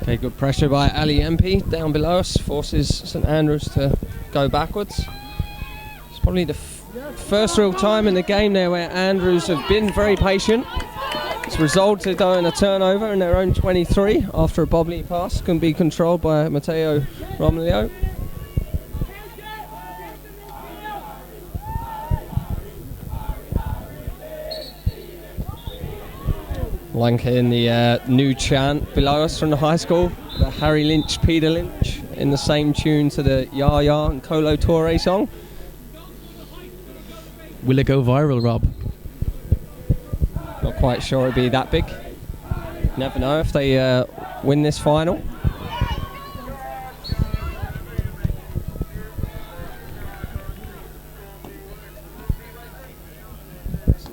Okay, good pressure by Ali MP down below us, forces St Andrews to go backwards. It's probably the first real time in the game there where Andrews have been very patient. It's resulted though in a turnover in their own 23 after a bobbly pass can be controlled by Matteo Romeo. Like in the new chant below us from the high school, the Harry Lynch, Peter Lynch, in the same tune to the Ya Ya and Colo Torre song. Will it go viral, Rob? Not quite sure it'd be that big. Never know if they win this final.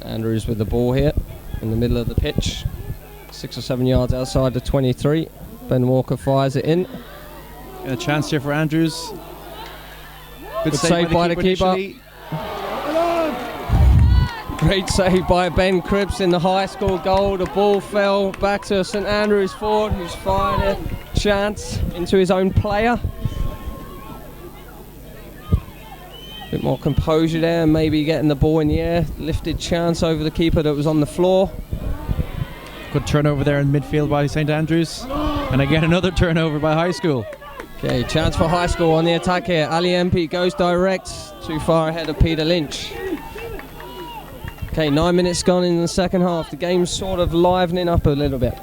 Andrews with the ball here in the middle of the pitch, 6 or 7 yards outside the 23. Ben Walker fires it in. A chance here for Andrews. Good save by the keeper. Great save by Ben Cripps in the high school goal. The ball fell back to St Andrews forward, who's fired a chance into his own player. Bit more composure there, and maybe getting the ball in the air. Lifted chance over the keeper that was on the floor. Good turnover there in midfield by St Andrews. And again another turnover by High School. Okay, chance for High School on the attack here. Ali MP goes direct, too far ahead of Peter Lynch. Okay, 9 minutes gone in the second half. The game's sort of livening up a little bit.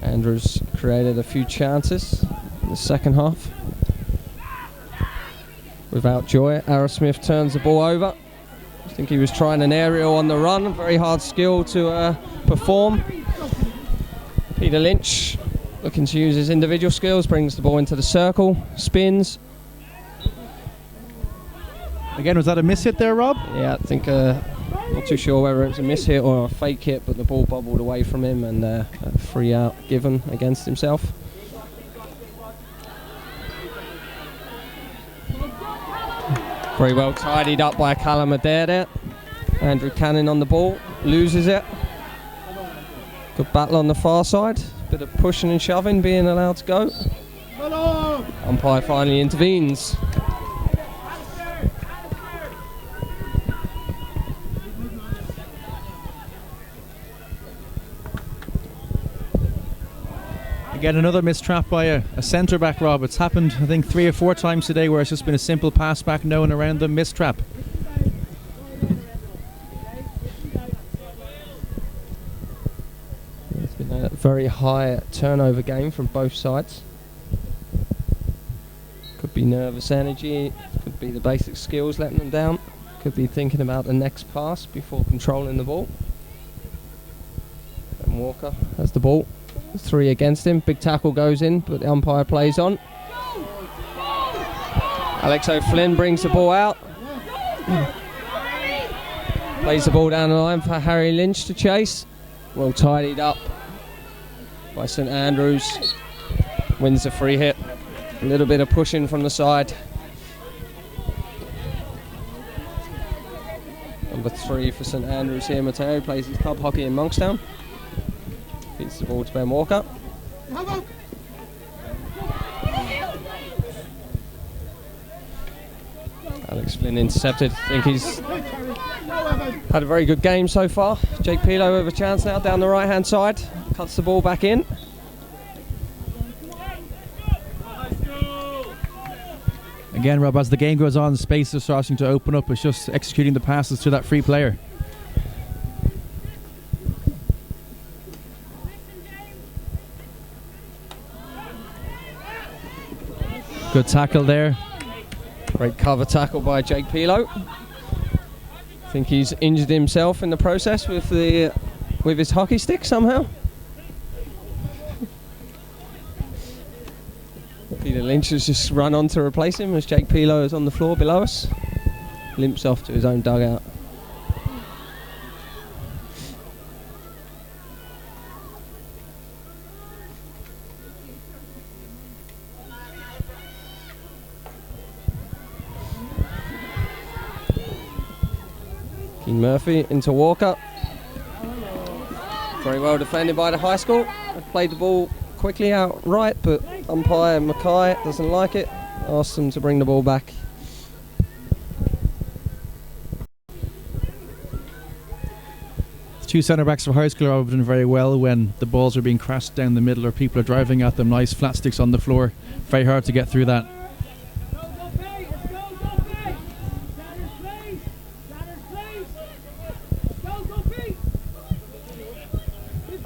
Andrews created a few chances in the second half. Without joy, Arrowsmith turns the ball over. I think he was trying an aerial on the run. Very hard skill to perform. Peter Lynch looking to use his individual skills, brings the ball into the circle, spins. Again, was that a miss hit there, Rob? Yeah, I think, not too sure whether it was a miss hit or a fake hit, but the ball bobbled away from him and a free out given against himself. Very well tidied up by Callum Adair there. Andrew Cannon on the ball, loses it. Good battle on the far side. Bit of pushing and shoving, being allowed to go. Umpire finally intervenes. Again, another missed trap by a centre-back, Rob. It's happened, I think, 3 or 4 times today where it's just been a simple pass back, no one around the missed trap. It's been a very high turnover game from both sides. Could be nervous energy, could be the basic skills letting them down, could be thinking about the next pass before controlling the ball. And Ben Walker has the ball. 3 against him. Big tackle goes in, but the umpire plays on. Alex O'Flynn brings the ball out. Plays the ball down the line for Harry Lynch to chase. Well tidied up by St Andrews. Wins the free hit. A little bit of pushing from the side. Number 3 for St Andrews here, Matteo, plays his club hockey in Monkstown. Feeds the ball to Ben Walker. Alex Flynn intercepted. I think he's had a very good game so far. Jake Pilo with a chance now down the right hand side. Cuts the ball back in. Again, Rob, as the game goes on, space is starting to open up. It's just executing the passes to that free player. Good tackle there. Great cover tackle by Jake Pilo. I think he's injured himself in the process with his hockey stick somehow. Peter Lynch has just run on to replace him as Jake Pilo is on the floor below us. Limps off to his own dugout. Keane Murphy into Walker. Very well defended by the high school. Played the ball quickly out right, but umpire Mackay doesn't like it. Asks them to bring the ball back. The 2 centre backs for high school are doing very well when the balls are being crashed down the middle or people are driving at them. Nice flat sticks on the floor. Very hard to get through that.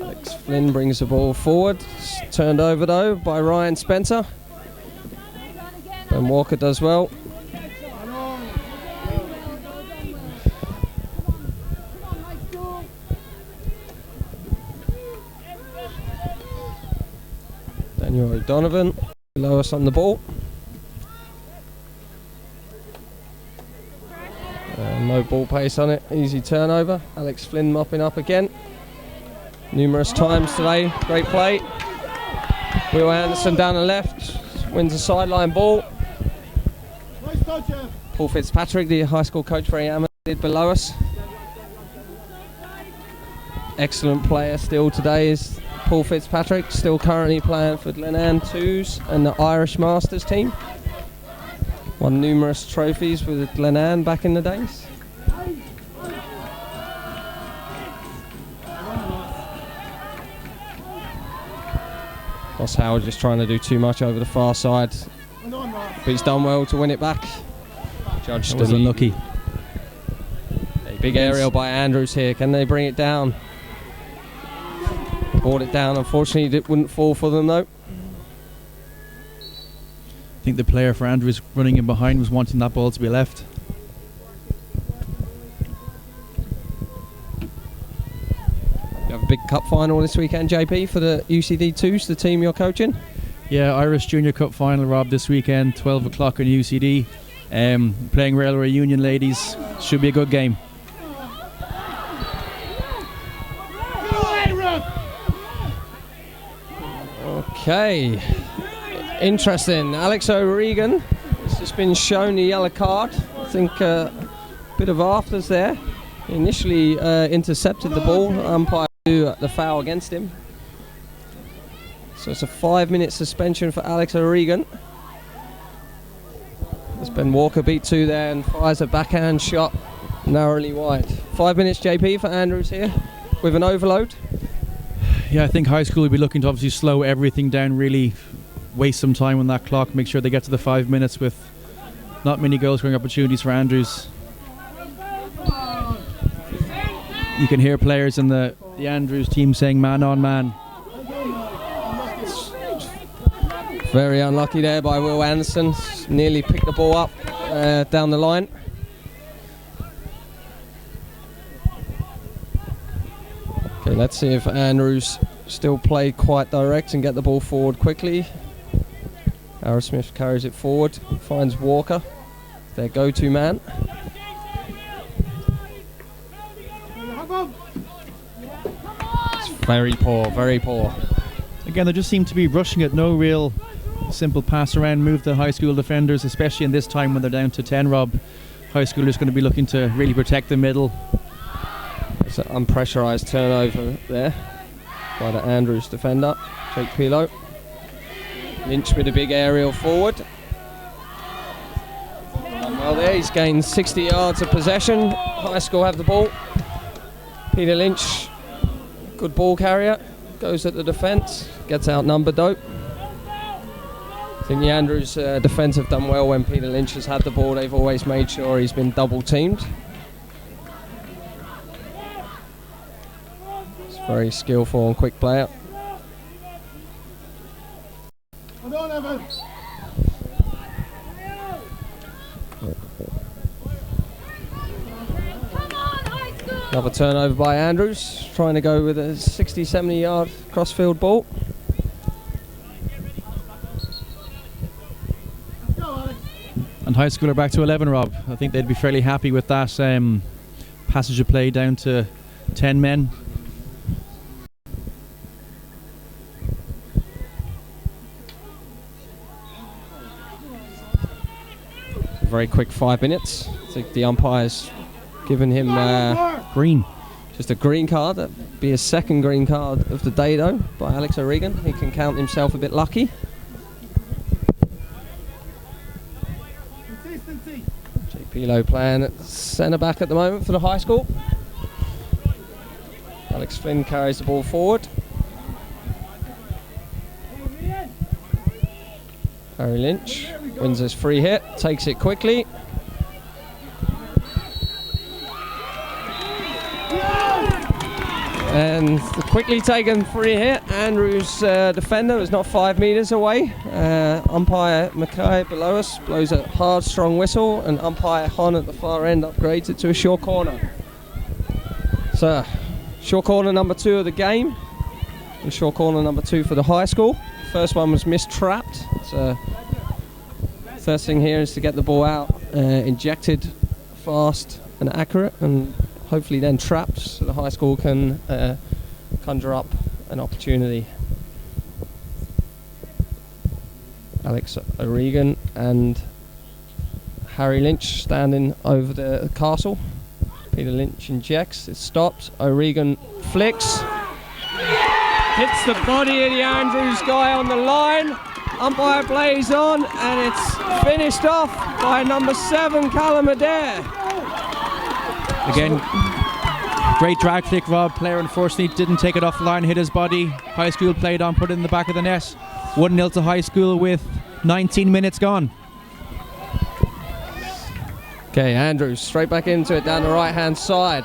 Alex Flynn brings the ball forward. It's turned over though by Ryan Spencer. Ben Walker does well. Daniel O'Donovan below us on the ball. No ball pace on it, easy turnover. Alex Flynn mopping up again. Numerous times today, great play. Will Anderson down the left, wins a sideline ball. Paul Fitzpatrick, the high school coach for Yama, below us. Excellent player still today is Paul Fitzpatrick, still currently playing for Glenanne 2s and the Irish Masters team. Won numerous trophies with Glenanne back in the days. Ross Howard just trying to do too much over the far side, but he's done well to win it back. Judge was unlucky. A big aerial by Andrews here. Can they bring it down? Brought it down. Unfortunately, it wouldn't fall for them though. I think the player for Andrews running in behind was wanting that ball to be left. You have a big cup final this weekend, JP, for the UCD 2s, the team you're coaching. Yeah, Irish Junior Cup final, Rob, this weekend, 12 o'clock in UCD. Playing Railway Union ladies. Should be a good game. Okay. Interesting. Alex O'Regan has just been shown the yellow card. I think a bit of afters there. He initially intercepted the ball. Umpire blew the foul against him. So it's a 5-minute suspension for Alex O'Regan. As Ben Walker beat 2 there and fires a backhand shot narrowly wide. 5 minutes, JP, for Andrews here with an overload. Yeah, I think high school will be looking to obviously slow everything down, really waste some time on that clock, make sure they get to the 5 minutes with not many goal scoring opportunities for Andrews. You can hear players in the Andrews team saying man on man. Very unlucky there by Will Anderson. Nearly picked the ball up down the line. Okay, So let's see if Andrews still play quite direct and get the ball forward quickly. Arrowsmith carries it forward, finds Walker, their go-to man. It's very poor, very poor. Again, they just seem to be rushing it. No real simple pass around move to high school defenders, especially in this time when they're down to 10, Rob. High schoolers going to be looking to really protect the middle. It's an unpressurised turnover there by the Andrews defender, Jake Pilo. Lynch with a big aerial forward. Well there, he's gained 60 yards of possession. High school have the ball. Peter Lynch, good ball carrier, goes at the defence, gets outnumbered though. I think the Andrews defence have done well when Peter Lynch has had the ball. They've always made sure he's been double teamed. It's very skillful and quick player. Another turnover by Andrews, trying to go with a 60-70 yard crossfield ball. And high school are back to 11, Rob. I think they'd be fairly happy with that passage of play down to 10 men. Very quick 5 minutes. I think the umpire's given him green. Just a green card. That'd be his second green card of the day though by Alex O'Regan. He can count himself a bit lucky. Jake Pilo playing at centre back at the moment for the high school. Alex Flynn carries the ball forward. Harry Lynch wins his free hit, takes it quickly. And the quickly taken free hit, Andrews' defender is not 5 metres away. Umpire Mackay below us blows a hard, strong whistle, and umpire Hon at the far end upgrades it to a short corner. So, short corner number 2 of the game, and short corner number 2 for the high school. First one was mistrapped. So, first thing here is to get the ball out, injected fast and accurate, and hopefully then trapped so the high school can conjure up an opportunity. Alex O'Regan and Harry Lynch standing over the castle. Peter Lynch injects, it stops, O'Regan flicks, hits the body of the Andrews guy on the line. Umpire plays on and it's finished off by number 7 Callum Adair. Again, great drag flick, Rob. Player unfortunately didn't take it off the line, hit his body. High school played on, put it in the back of the net. 1-0 to high school with 19 minutes gone. Okay, Andrews straight back into it down the right hand side.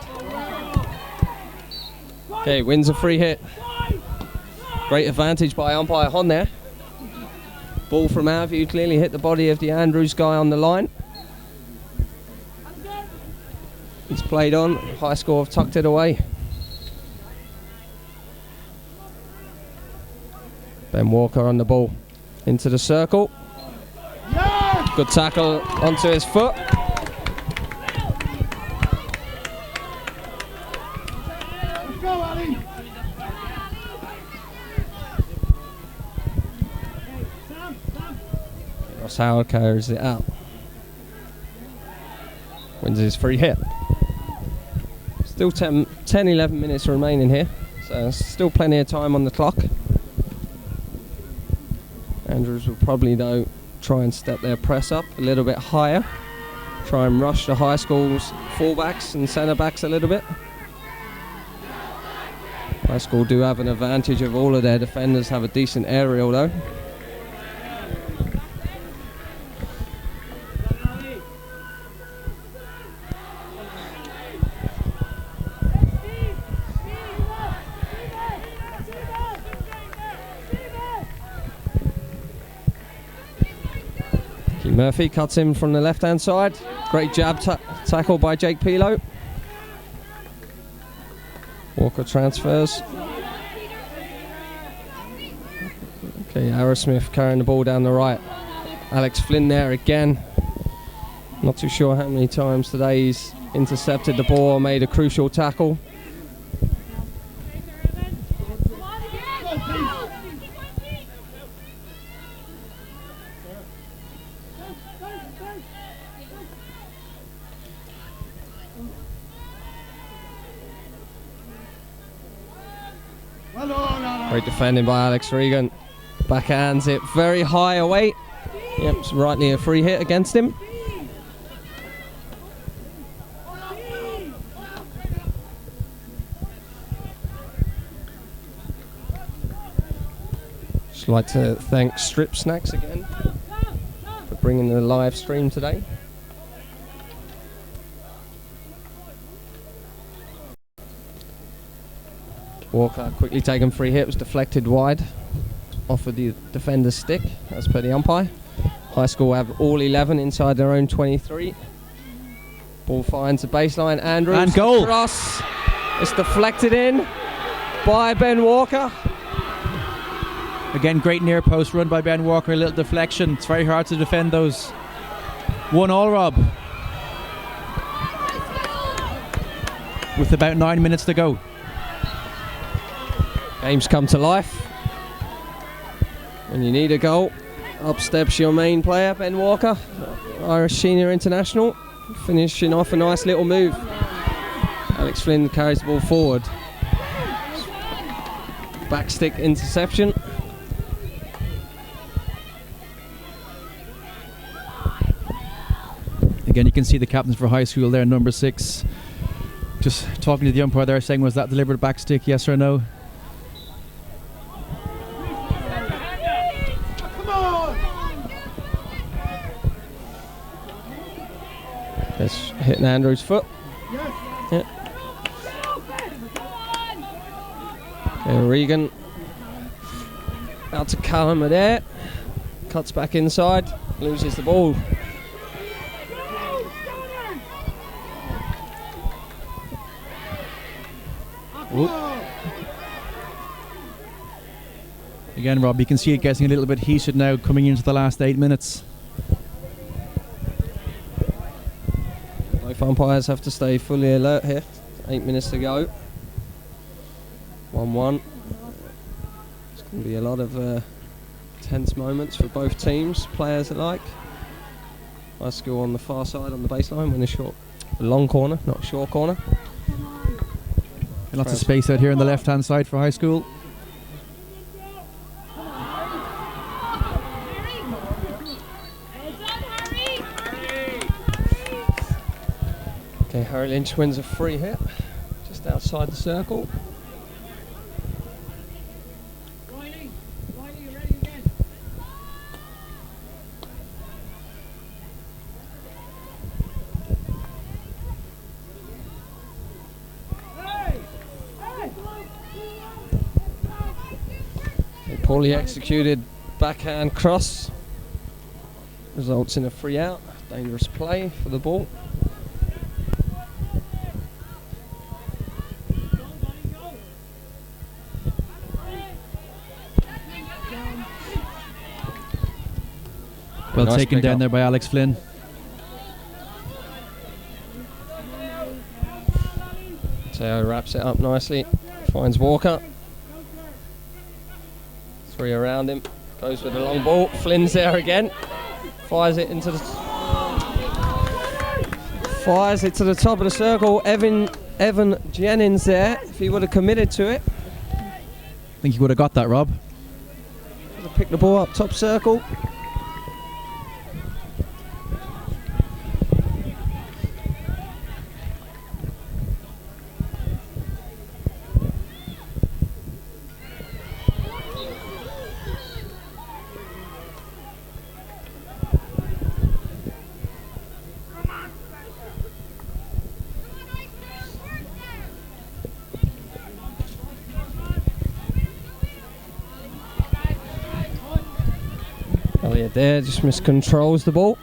Okay, wins a free hit. Great advantage by umpire Hon there. Ball from our view clearly hit the body of the Andrews guy on the line. He's played on, high score have tucked it away. Ben Walker on the ball, into the circle. Good tackle onto his foot. Ross Howard carries it out. Wins his free hit. Still 10-11 minutes remaining here, so still plenty of time on the clock. Andrews will probably though try and step their press up a little bit higher, try and rush the high school's fullbacks and centre backs a little bit. High school do have an advantage of all of their defenders have a decent aerial though. Murphy cuts him from the left hand side. Great jab tackle by Jake Pilo. Walker Walker transfers. Okay, Arrowsmith carrying the ball down the right. Alex Flynn there again. Not too sure how many times today he's intercepted the ball or made a crucial tackle. Great defending by Alex Regan. Backhands it very high away. Yep, it's rightly a free hit against him. Just like to thank Strip Snacks again for bringing the live stream today. Walker quickly taken free hit, was deflected wide off of the defender's stick as per the umpire. High School have all 11 inside their own 23. Ball finds the baseline. Andrews. And goal. Cross. It's deflected in by Ben Walker. Again, great near post run by Ben Walker. A little deflection. It's very hard to defend those. 1-1, Rob. With about 9 minutes to go. Games come to life. When you need a goal, up steps your main player, Ben Walker, Irish senior international, finishing off a nice little move. Alex Flynn carries the ball forward. Backstick interception. Again, you can see the captains for High School there, number 6. Just talking to the umpire there, saying, was that deliberate backstick, yes or no? That's hitting Andrew's foot. Yeah. Okay, Regan out to Callum there. Cuts back inside, loses the ball. Whoop. Again, Rob, you can see it getting a little bit heated now coming into the last 8 minutes. Both umpires have to stay fully alert here. 8 minutes to go. 1-1. It's going to be a lot of tense moments for both teams, players alike. High School on the far side on the baseline, win a long corner, not a short corner. And lots of space out here on the left-hand side for High School. Okay, Harry Lynch wins a free hit just outside the circle. A poorly executed backhand cross results in a free out. Dangerous play for the ball. Well nice taken down there by Alex Flynn. Teo wraps it up nicely. Finds Walker. 3 around him. Goes with a long ball. Flynn's there again. Fires it to the top of the circle. Evan Jennings there. If he would have committed to it, I think he would have got that, Rob. would have picked the ball up top circle. Elliot there just miscontrols the ball.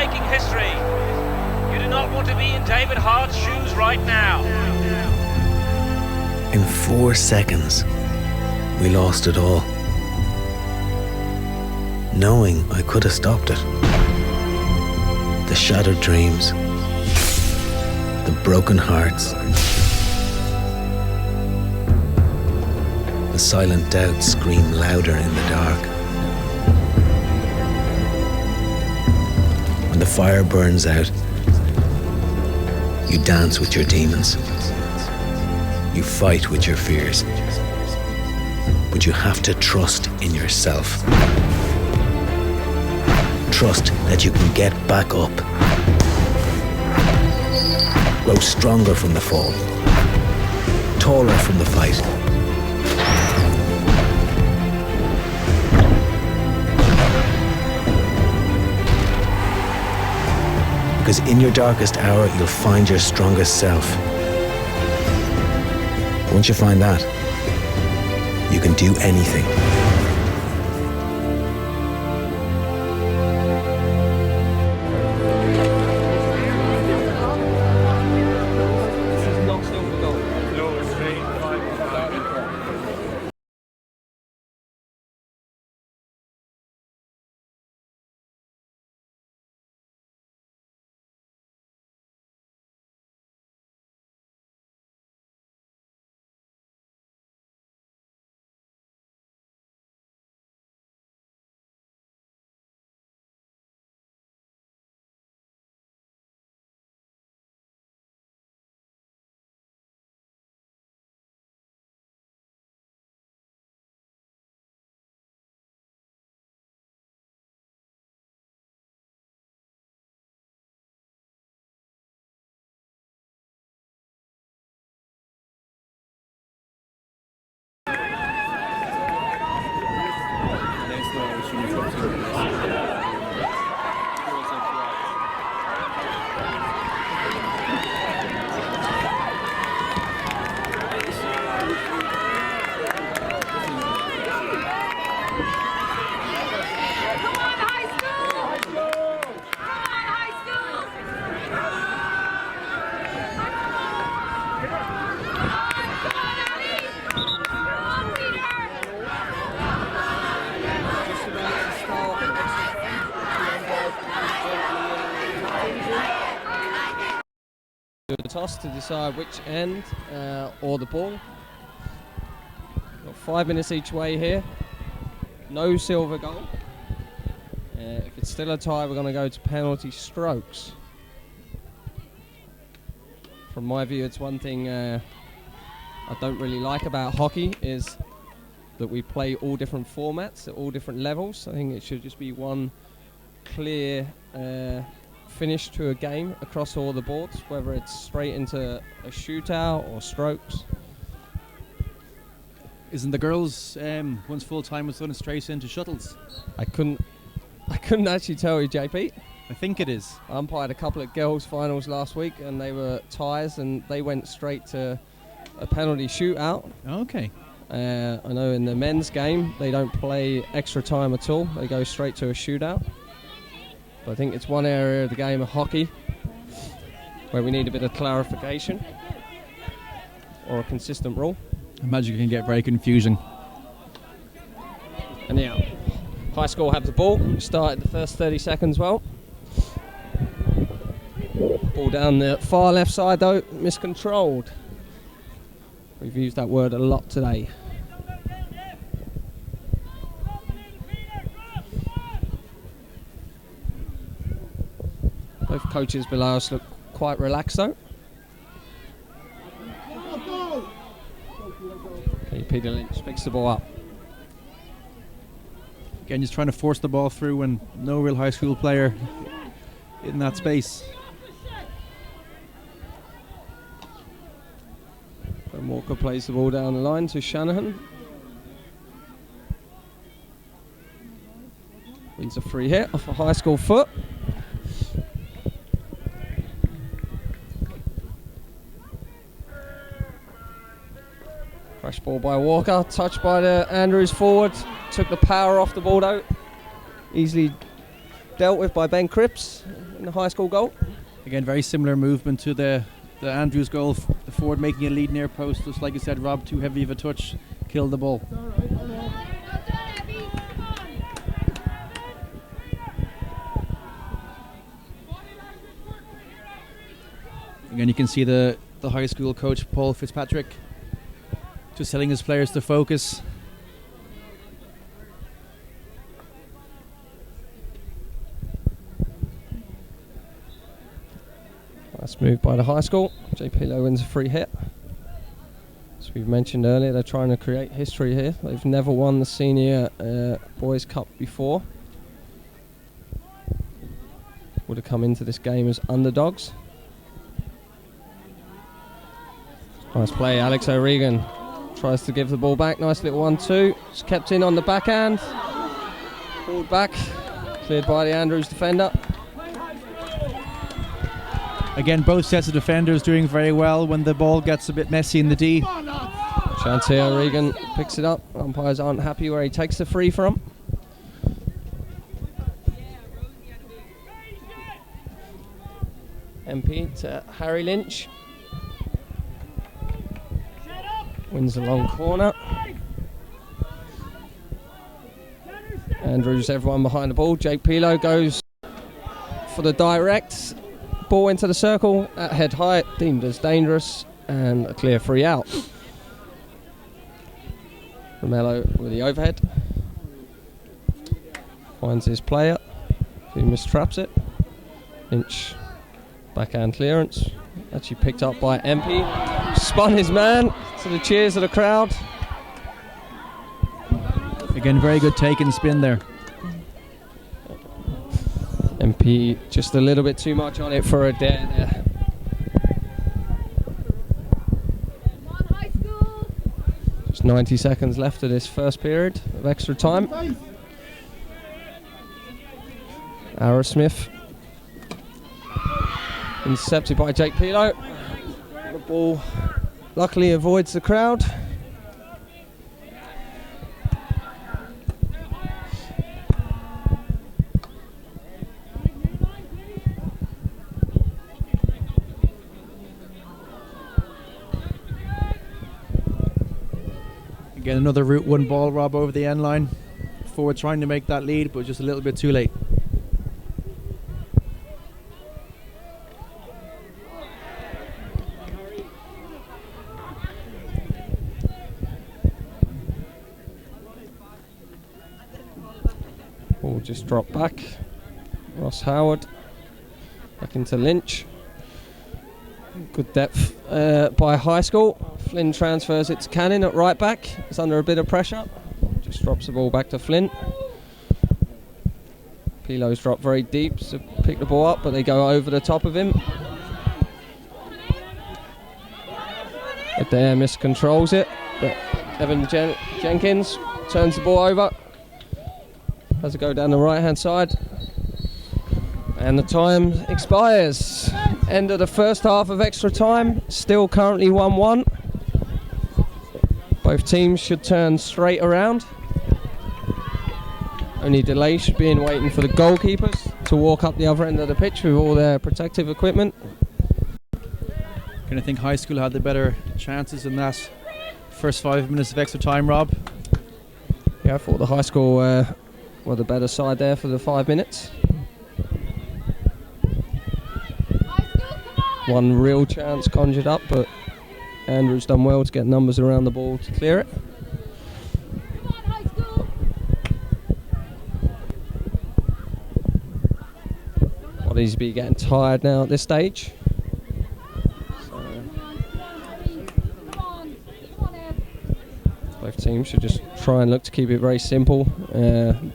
making history. You do not want to be in David Hart's shoes right now. In 4 seconds, we lost it all. Knowing I could have stopped it. The shattered dreams, the broken hearts, the silent doubts scream louder in the dark. When the fire burns out, you dance with your demons. You fight with your fears. But you have to trust in yourself. Trust that you can get back up. Grow stronger from the fall. Taller from the fight. Because in your darkest hour, you'll find your strongest self. Once you find that, you can do anything. The toss to decide which end or the ball. Got 5 minutes each way here. No silver goal. If it's still a tie, we're going to go to penalty strokes. From my view, it's one thing I don't really like about hockey is that we play all different formats at all different levels. I think it should just be one clear finish to a game across all the boards, whether it's straight into a shootout or strokes. Isn't the girls once full time was done straight into shuttles? I couldn't actually tell you, JP. I think it is. I umpired a couple of girls' finals last week, and they were ties, and they went straight to a penalty shootout. Okay. I know in the men's game they don't play extra time at all; they go straight to a shootout. But I think it's one area of the game of hockey where we need a bit of clarification or a consistent rule. I imagine it can get very confusing. And yeah, high score have the ball. We started the first 30 seconds well. Ball down the far left side though, miscontrolled. We've used that word a lot today. Both coaches below us look quite relaxed though. Okay, Peter Lynch picks the ball up. Again, just trying to force the ball through when no real high school player in that space. And Walker plays the ball down the line to Shanahan. Wins a free hit off a high school foot. Crash ball by Walker, touched by the Andrews forward. Took the power off the ball though. Easily dealt with by Ben Cripps in the high school goal. Again, very similar movement to the Andrews goal. The forward making a lead near post, just like you said, Rob, too heavy of a touch, killed the ball. Again, you can see the high school coach, Paul Fitzpatrick, just telling his players to focus. Nice move by the high school. JP Lowe wins a free hit. As we've mentioned earlier, they're trying to create history here. They've never won the senior boys cup before. Would have come into this game as underdogs. Nice play, Alex O'Regan tries to give the ball back. Nice little 1-2. It's kept in on the backhand. Pulled back, cleared by the Andrews defender. Again, both sets of defenders doing very well when the ball gets a bit messy in the D. Shantae O'Regan picks it up. Umpires aren't happy where he takes the free from. MP to Harry Lynch. Wins the long corner. Andrews, everyone behind the ball. Jake Pilo goes for the direct. Ball into the circle at head height, deemed as dangerous, and a clear free out. Romello with the overhead. Finds his player, who mistraps it. Lynch, backhand clearance. Actually picked up by MP. Spun his man to the cheers of the crowd. Again, very good take and spin there. MP just a little bit too much on it for a dare there. Just 90 seconds left of this first period of extra time. Arrowsmith intercepted by Jake Pilo. The ball luckily avoids the crowd. Again, another Route 1 ball, Rob, over the end line. Forward trying to make that lead, but just a little bit too late. Ball just dropped back. Ross Howard back into Lynch. Good depth by high school. Flynn transfers it to Cannon at right back. It's under a bit of pressure. Just drops the ball back to Flynn. Pilo's dropped very deep to pick the ball up, but they go over the top of him. Adair miscontrols it, but Evan Jenkins turns the ball over. Has it go down the right hand side. And the time expires. End of the first half of extra time. Still currently 1-1. Both teams should turn straight around. Only delay should be in waiting for the goalkeepers to walk up the other end of the pitch with all their protective equipment. I think high school had the better chances in that first 5 minutes of extra time, Rob. Yeah, I thought the high school were the better side there for the 5 minutes. One real chance conjured up, but Andrew's done well to get numbers around the ball to clear it. Bodies be getting tired now at this stage. Both teams should just try and look to keep it very simple.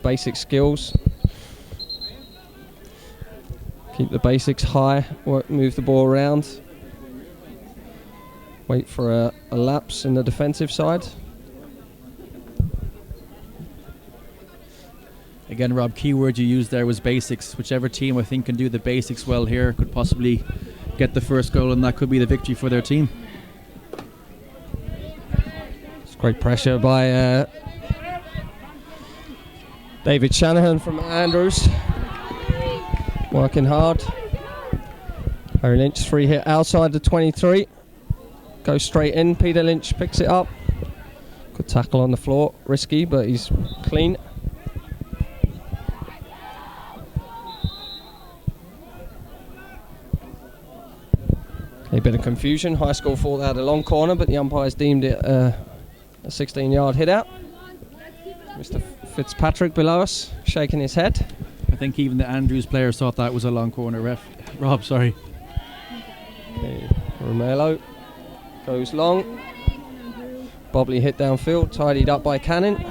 Basic skills. Keep the basics high, move the ball around. Wait for a lapse in the defensive side. Again, Rob, key word you used there was basics. Whichever team I think can do the basics well here could possibly get the first goal, and that could be the victory for their team. It's great pressure by David Shanahan from Andrews. Working hard. Harry Lynch, free hit outside the 23. Goes straight in. Peter Lynch picks it up. Good tackle on the floor. Risky, but he's clean. A bit of confusion. High School thought they had a long corner, but the umpires deemed it a 16-yard hit out. Mr. Fitzpatrick below us, shaking his head. I think even the Andrews players thought that was a long corner, Rob, sorry. Okay, Romelo goes long. Bobbly hit downfield, tidied up by Cannon.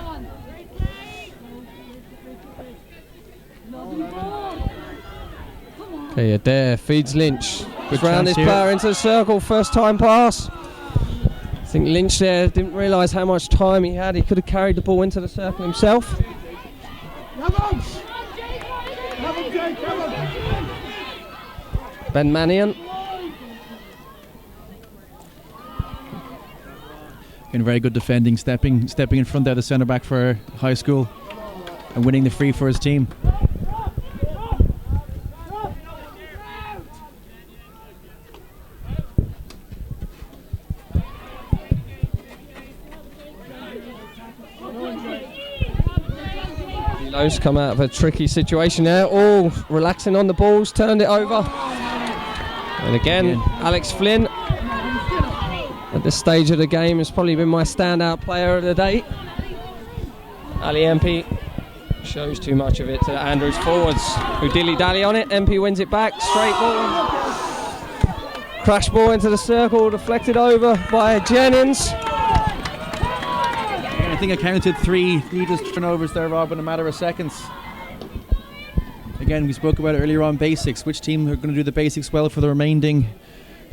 Okay, Adair feeds Lynch. Good round this player into the circle, first time pass. I think Lynch there didn't realise how much time he had. He could have carried the ball into the circle himself. Ben Mannion. Again, very good defending, stepping in front there, the centre back for High School, and winning the free for his team. Lowe's come out of a tricky situation there. All relaxing on the balls, turned it over. And again, Alex Flynn, at this stage of the game, has probably been my standout player of the day. Ali MP shows too much of it to Andrews forwards, who dilly-dally on it. MP wins it back, straight ball. Crash ball into the circle, deflected over by Jennings. I think I counted three needless turnovers there, Rob, in a matter of seconds. Again, we spoke about it earlier on, basics. Which team are going to do the basics well for the remaining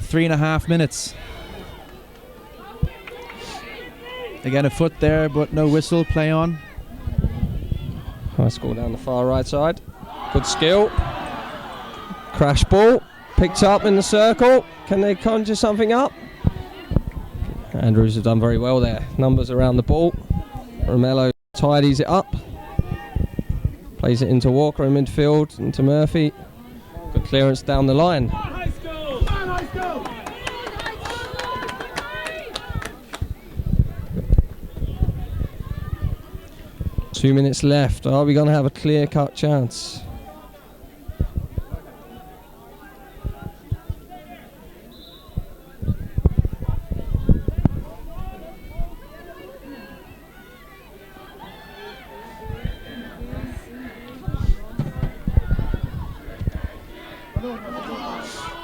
3.5 minutes? Again, a foot there, but no whistle. Play on. High School down the far right side. Good skill. Crash ball. Picked up in the circle. Can they conjure something up? Andrews have done very well there. Numbers around the ball. Romelo tidies it up. Plays it into Walker in midfield, into Murphy. Good clearance down the line. High School! 2 minutes left. Are we going to have a clear-cut chance?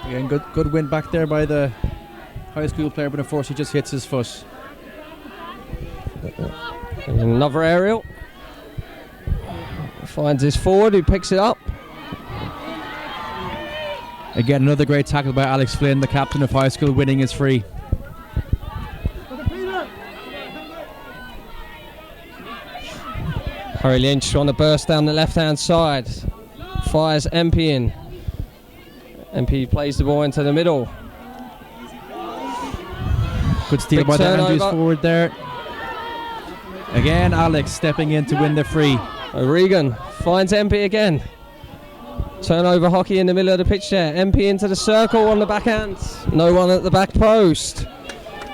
Again, good win back there by the High School player, but unfortunately just hits his foot. And another aerial. Finds his forward, who picks it up. Again, another great tackle by Alex Flynn, the captain of High School, winning his free. Harry Lynch on the burst down the left-hand side. Fires MP in. MP plays the ball into the middle. Good steal by the Andrews forward there. Again, Alex stepping in to win the free. O'Regan finds MP again. Turnover hockey in the middle of the pitch there. MP into the circle on the backhand. No one at the back post.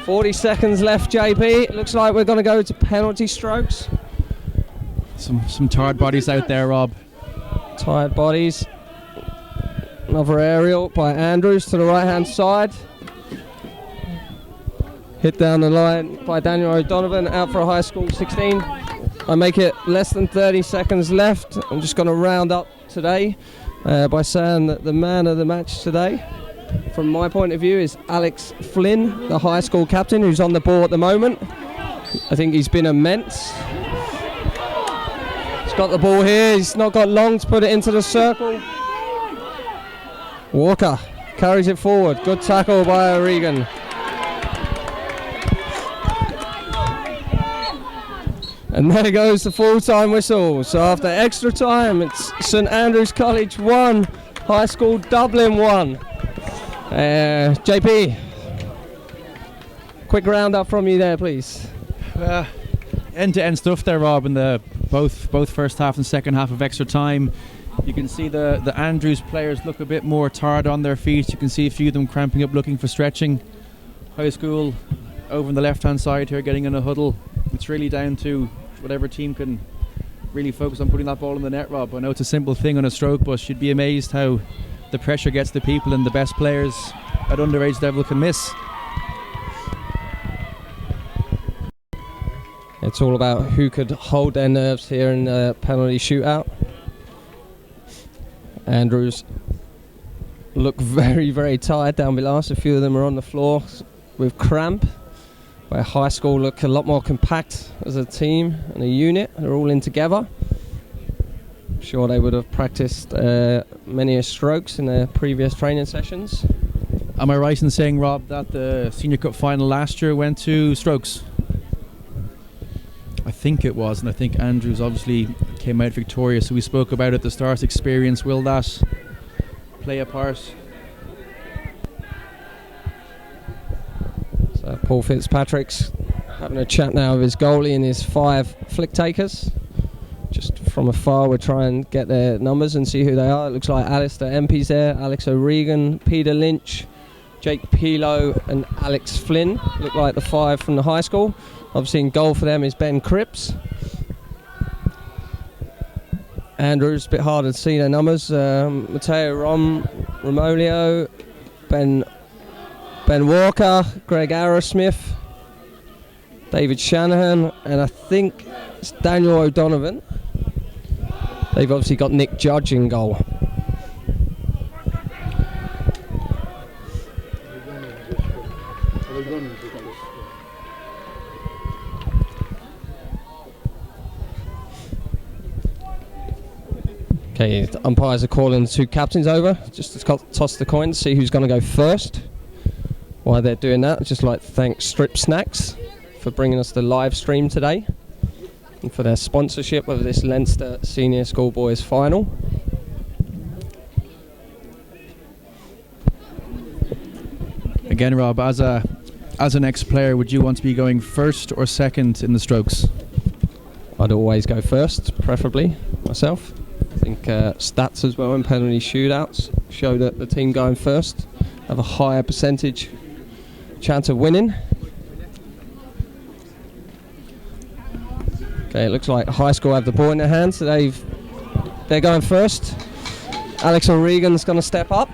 40 seconds left, JP. Looks like we're going to go to penalty strokes. Some tired bodies out there, Rob. Tired bodies. Another aerial by Andrews to the right-hand side. Hit down the line by Daniel O'Donovan, out for a High School 16. I make it less than 30 seconds left. I'm just going to round up today by saying that the man of the match today, from my point of view, is Alex Flynn, the High School captain, who's on the ball at the moment. I think he's been immense. He's got the ball here. He's not got long to put it into the circle. Walker carries it forward. Good tackle by O'Regan. And there goes the full-time whistle. So after extra time, it's St Andrews College 1, High School Dublin 1. JP, quick round-up from you there, please. End-to-end stuff there, Rob, in the both first half and second half of extra time. You can see the Andrews players look a bit more tired on their feet. You can see a few of them cramping up looking for stretching. High school over on the left hand side here getting in a huddle. It's really down to whatever team can really focus on putting that ball in the net, Rob. I know it's a simple thing on a stroke, but you'd be amazed how the pressure gets to people and the best players at underage level can miss. It's all about who could hold their nerves here in the penalty shootout. Andrews look very, very tired down below us. A few of them are on the floor with cramp. Where high school look a lot more compact as a team and a unit. They're all in together. I'm sure they would have practiced many strokes in their previous training sessions. Am I right in saying, Rob, that the Senior Cup final last year went to strokes? I think it was, and I think Andrews obviously came out victorious. So we spoke about at the start, experience. Will that play a part? So Paul Fitzpatrick's having a chat now with his goalie and his 5 flick takers. Just from afar, we'll try and get their numbers and see who they are. It looks like Alistair Empey's there, Alex O'Regan, Peter Lynch, Jake Pilo and Alex Flynn. Look like the 5 from the high school. Obviously in goal for them is Ben Cripps. Andrews, a bit harder to see their numbers. Matteo Romolio, Ben Walker, Greg Arrowsmith, David Shanahan, and I think it's Daniel O'Donovan. They've obviously got Nick Judge in goal. Okay, the umpires are calling the 2 captains over just to toss the coin to see who's going to go first. While they're doing that, I'd just like to thank Strip Snacks for bringing us the live stream today and for their sponsorship of this Leinster Senior Schoolboys final. Again, Rob, as an ex-player, would you want to be going first or second in the strokes? I'd always go first, preferably myself. I think stats as well in penalty shootouts show that the team going first have a higher percentage chance of winning. Okay, it looks like high school have the ball in their hands, so they're going first. Alex O'Regan's going to step up.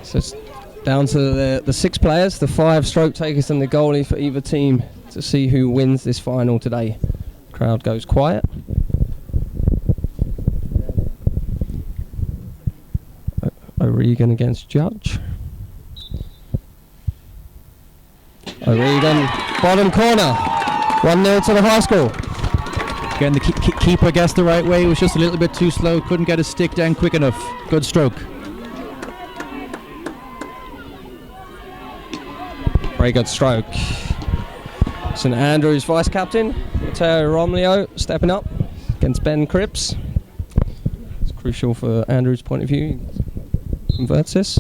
So it's down to the 6 players, the 5 stroke takers and the goalie for either team to see who wins this final today. Crowd goes quiet. O'Regan against Judge. O'Regan, bottom corner. 1-0 to the high school. Again, the keeper guessed the right way. He was just a little bit too slow. Couldn't get his stick down quick enough. Good stroke. Very good stroke. St Andrews vice captain Matteo Romolio stepping up against Ben Cripps. It's crucial for Andrews' point of view. He converts this.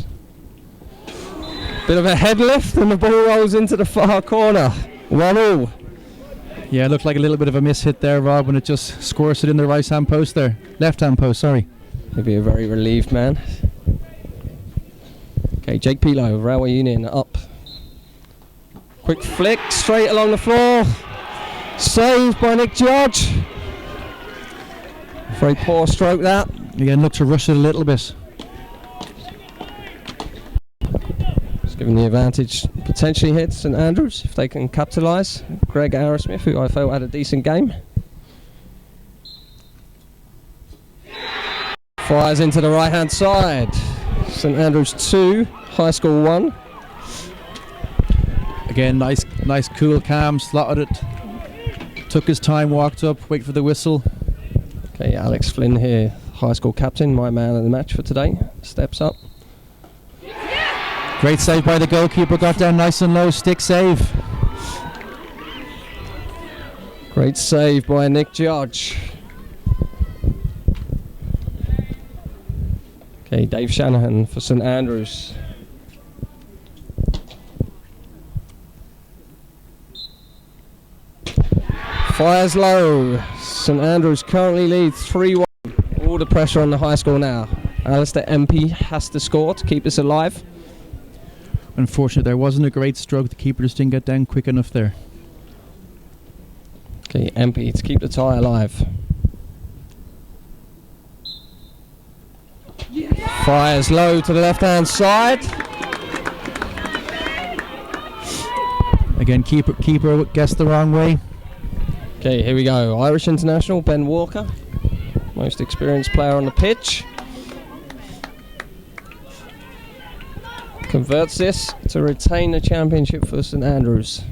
Bit of a head lift and the ball rolls into the far corner. 1-1. Yeah, it looked like a little bit of a miss hit there, Rob, when it just scores it in the right-hand post there. Left-hand post, sorry. Maybe a very relieved man. Okay, Jake Pilo, Railway Union up. Quick flick, straight along the floor. Saved by Nick Judge. Very poor stroke that. Again, look to rush it a little bit. Just giving the advantage potentially here to St Andrews if they can capitalise. Greg Arrowsmith, who I felt had a decent game. Fires into the right hand side. St Andrews 2, High School 1. Again, nice, cool, calm, slotted it. Took his time, walked up, wait for the whistle. Okay, Alex Flynn here, high school captain, my man of the match for today. Steps up. Great save by the goalkeeper, got down nice and low, stick save. Great save by Nick Judge. Okay, Dave Shanahan for St Andrews. Fires low. St Andrews currently lead 3-1. All the pressure on the high score now. Alistair MP has to score to keep us alive. Unfortunately, there wasn't a great stroke. The keeper just didn't get down quick enough there. Okay, MP to keep the tie alive. Fires low to the left-hand side. Again, keeper guessed the wrong way. Okay, here we go. Irish international Ben Walker, most experienced player on the pitch. Converts this to retain the championship for St Andrews.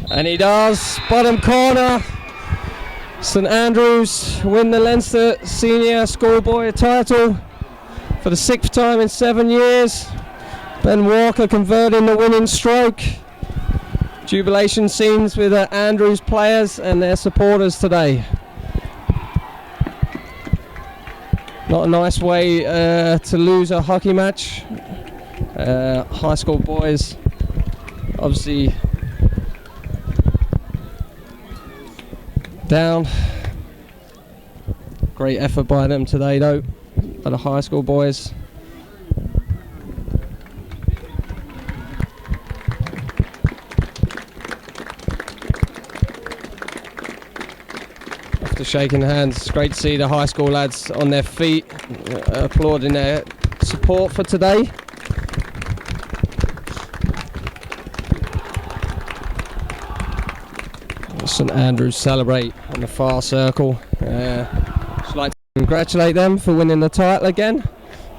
And he does. Bottom corner. St Andrews win the Leinster Senior Schoolboy title for the 6th time in 7 years. Ben Walker converting the winning stroke. Jubilation scenes with the Andrews players and their supporters today. Not a nice way to lose a hockey match. High school boys obviously down. Great effort by them today though, by the high school boys. After shaking hands, it's great to see the high school lads on their feet, applauding their support for today. St Andrews celebrate on the far circle. Just like to congratulate them for winning the title again,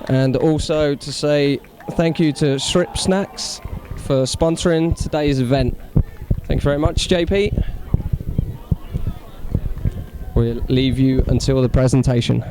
and also to say thank you to Strip Snacks for sponsoring today's event. Thank you very much, JP. We'll leave you until the presentation.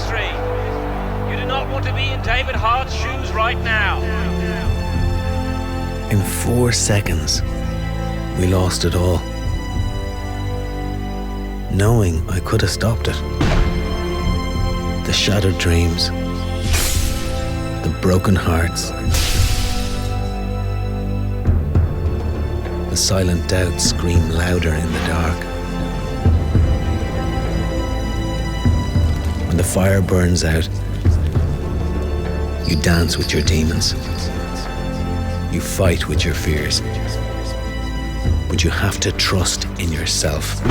history. You do not want to be in David Hart's shoes right now. In 4 seconds, we lost it all. Knowing I could have stopped it. The shattered dreams, the broken hearts, the silent doubts scream louder in the dark. When the fire burns out, you dance with your demons. You fight with your fears. But you have to trust in yourself.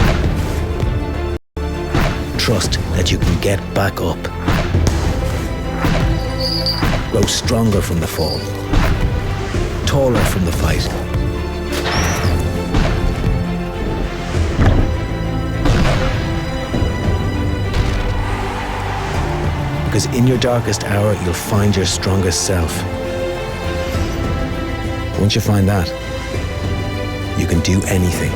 Trust that you can get back up. Grow stronger from the fall. Taller from the fight. Because in your darkest hour, you'll find your strongest self. Once you find that, you can do anything.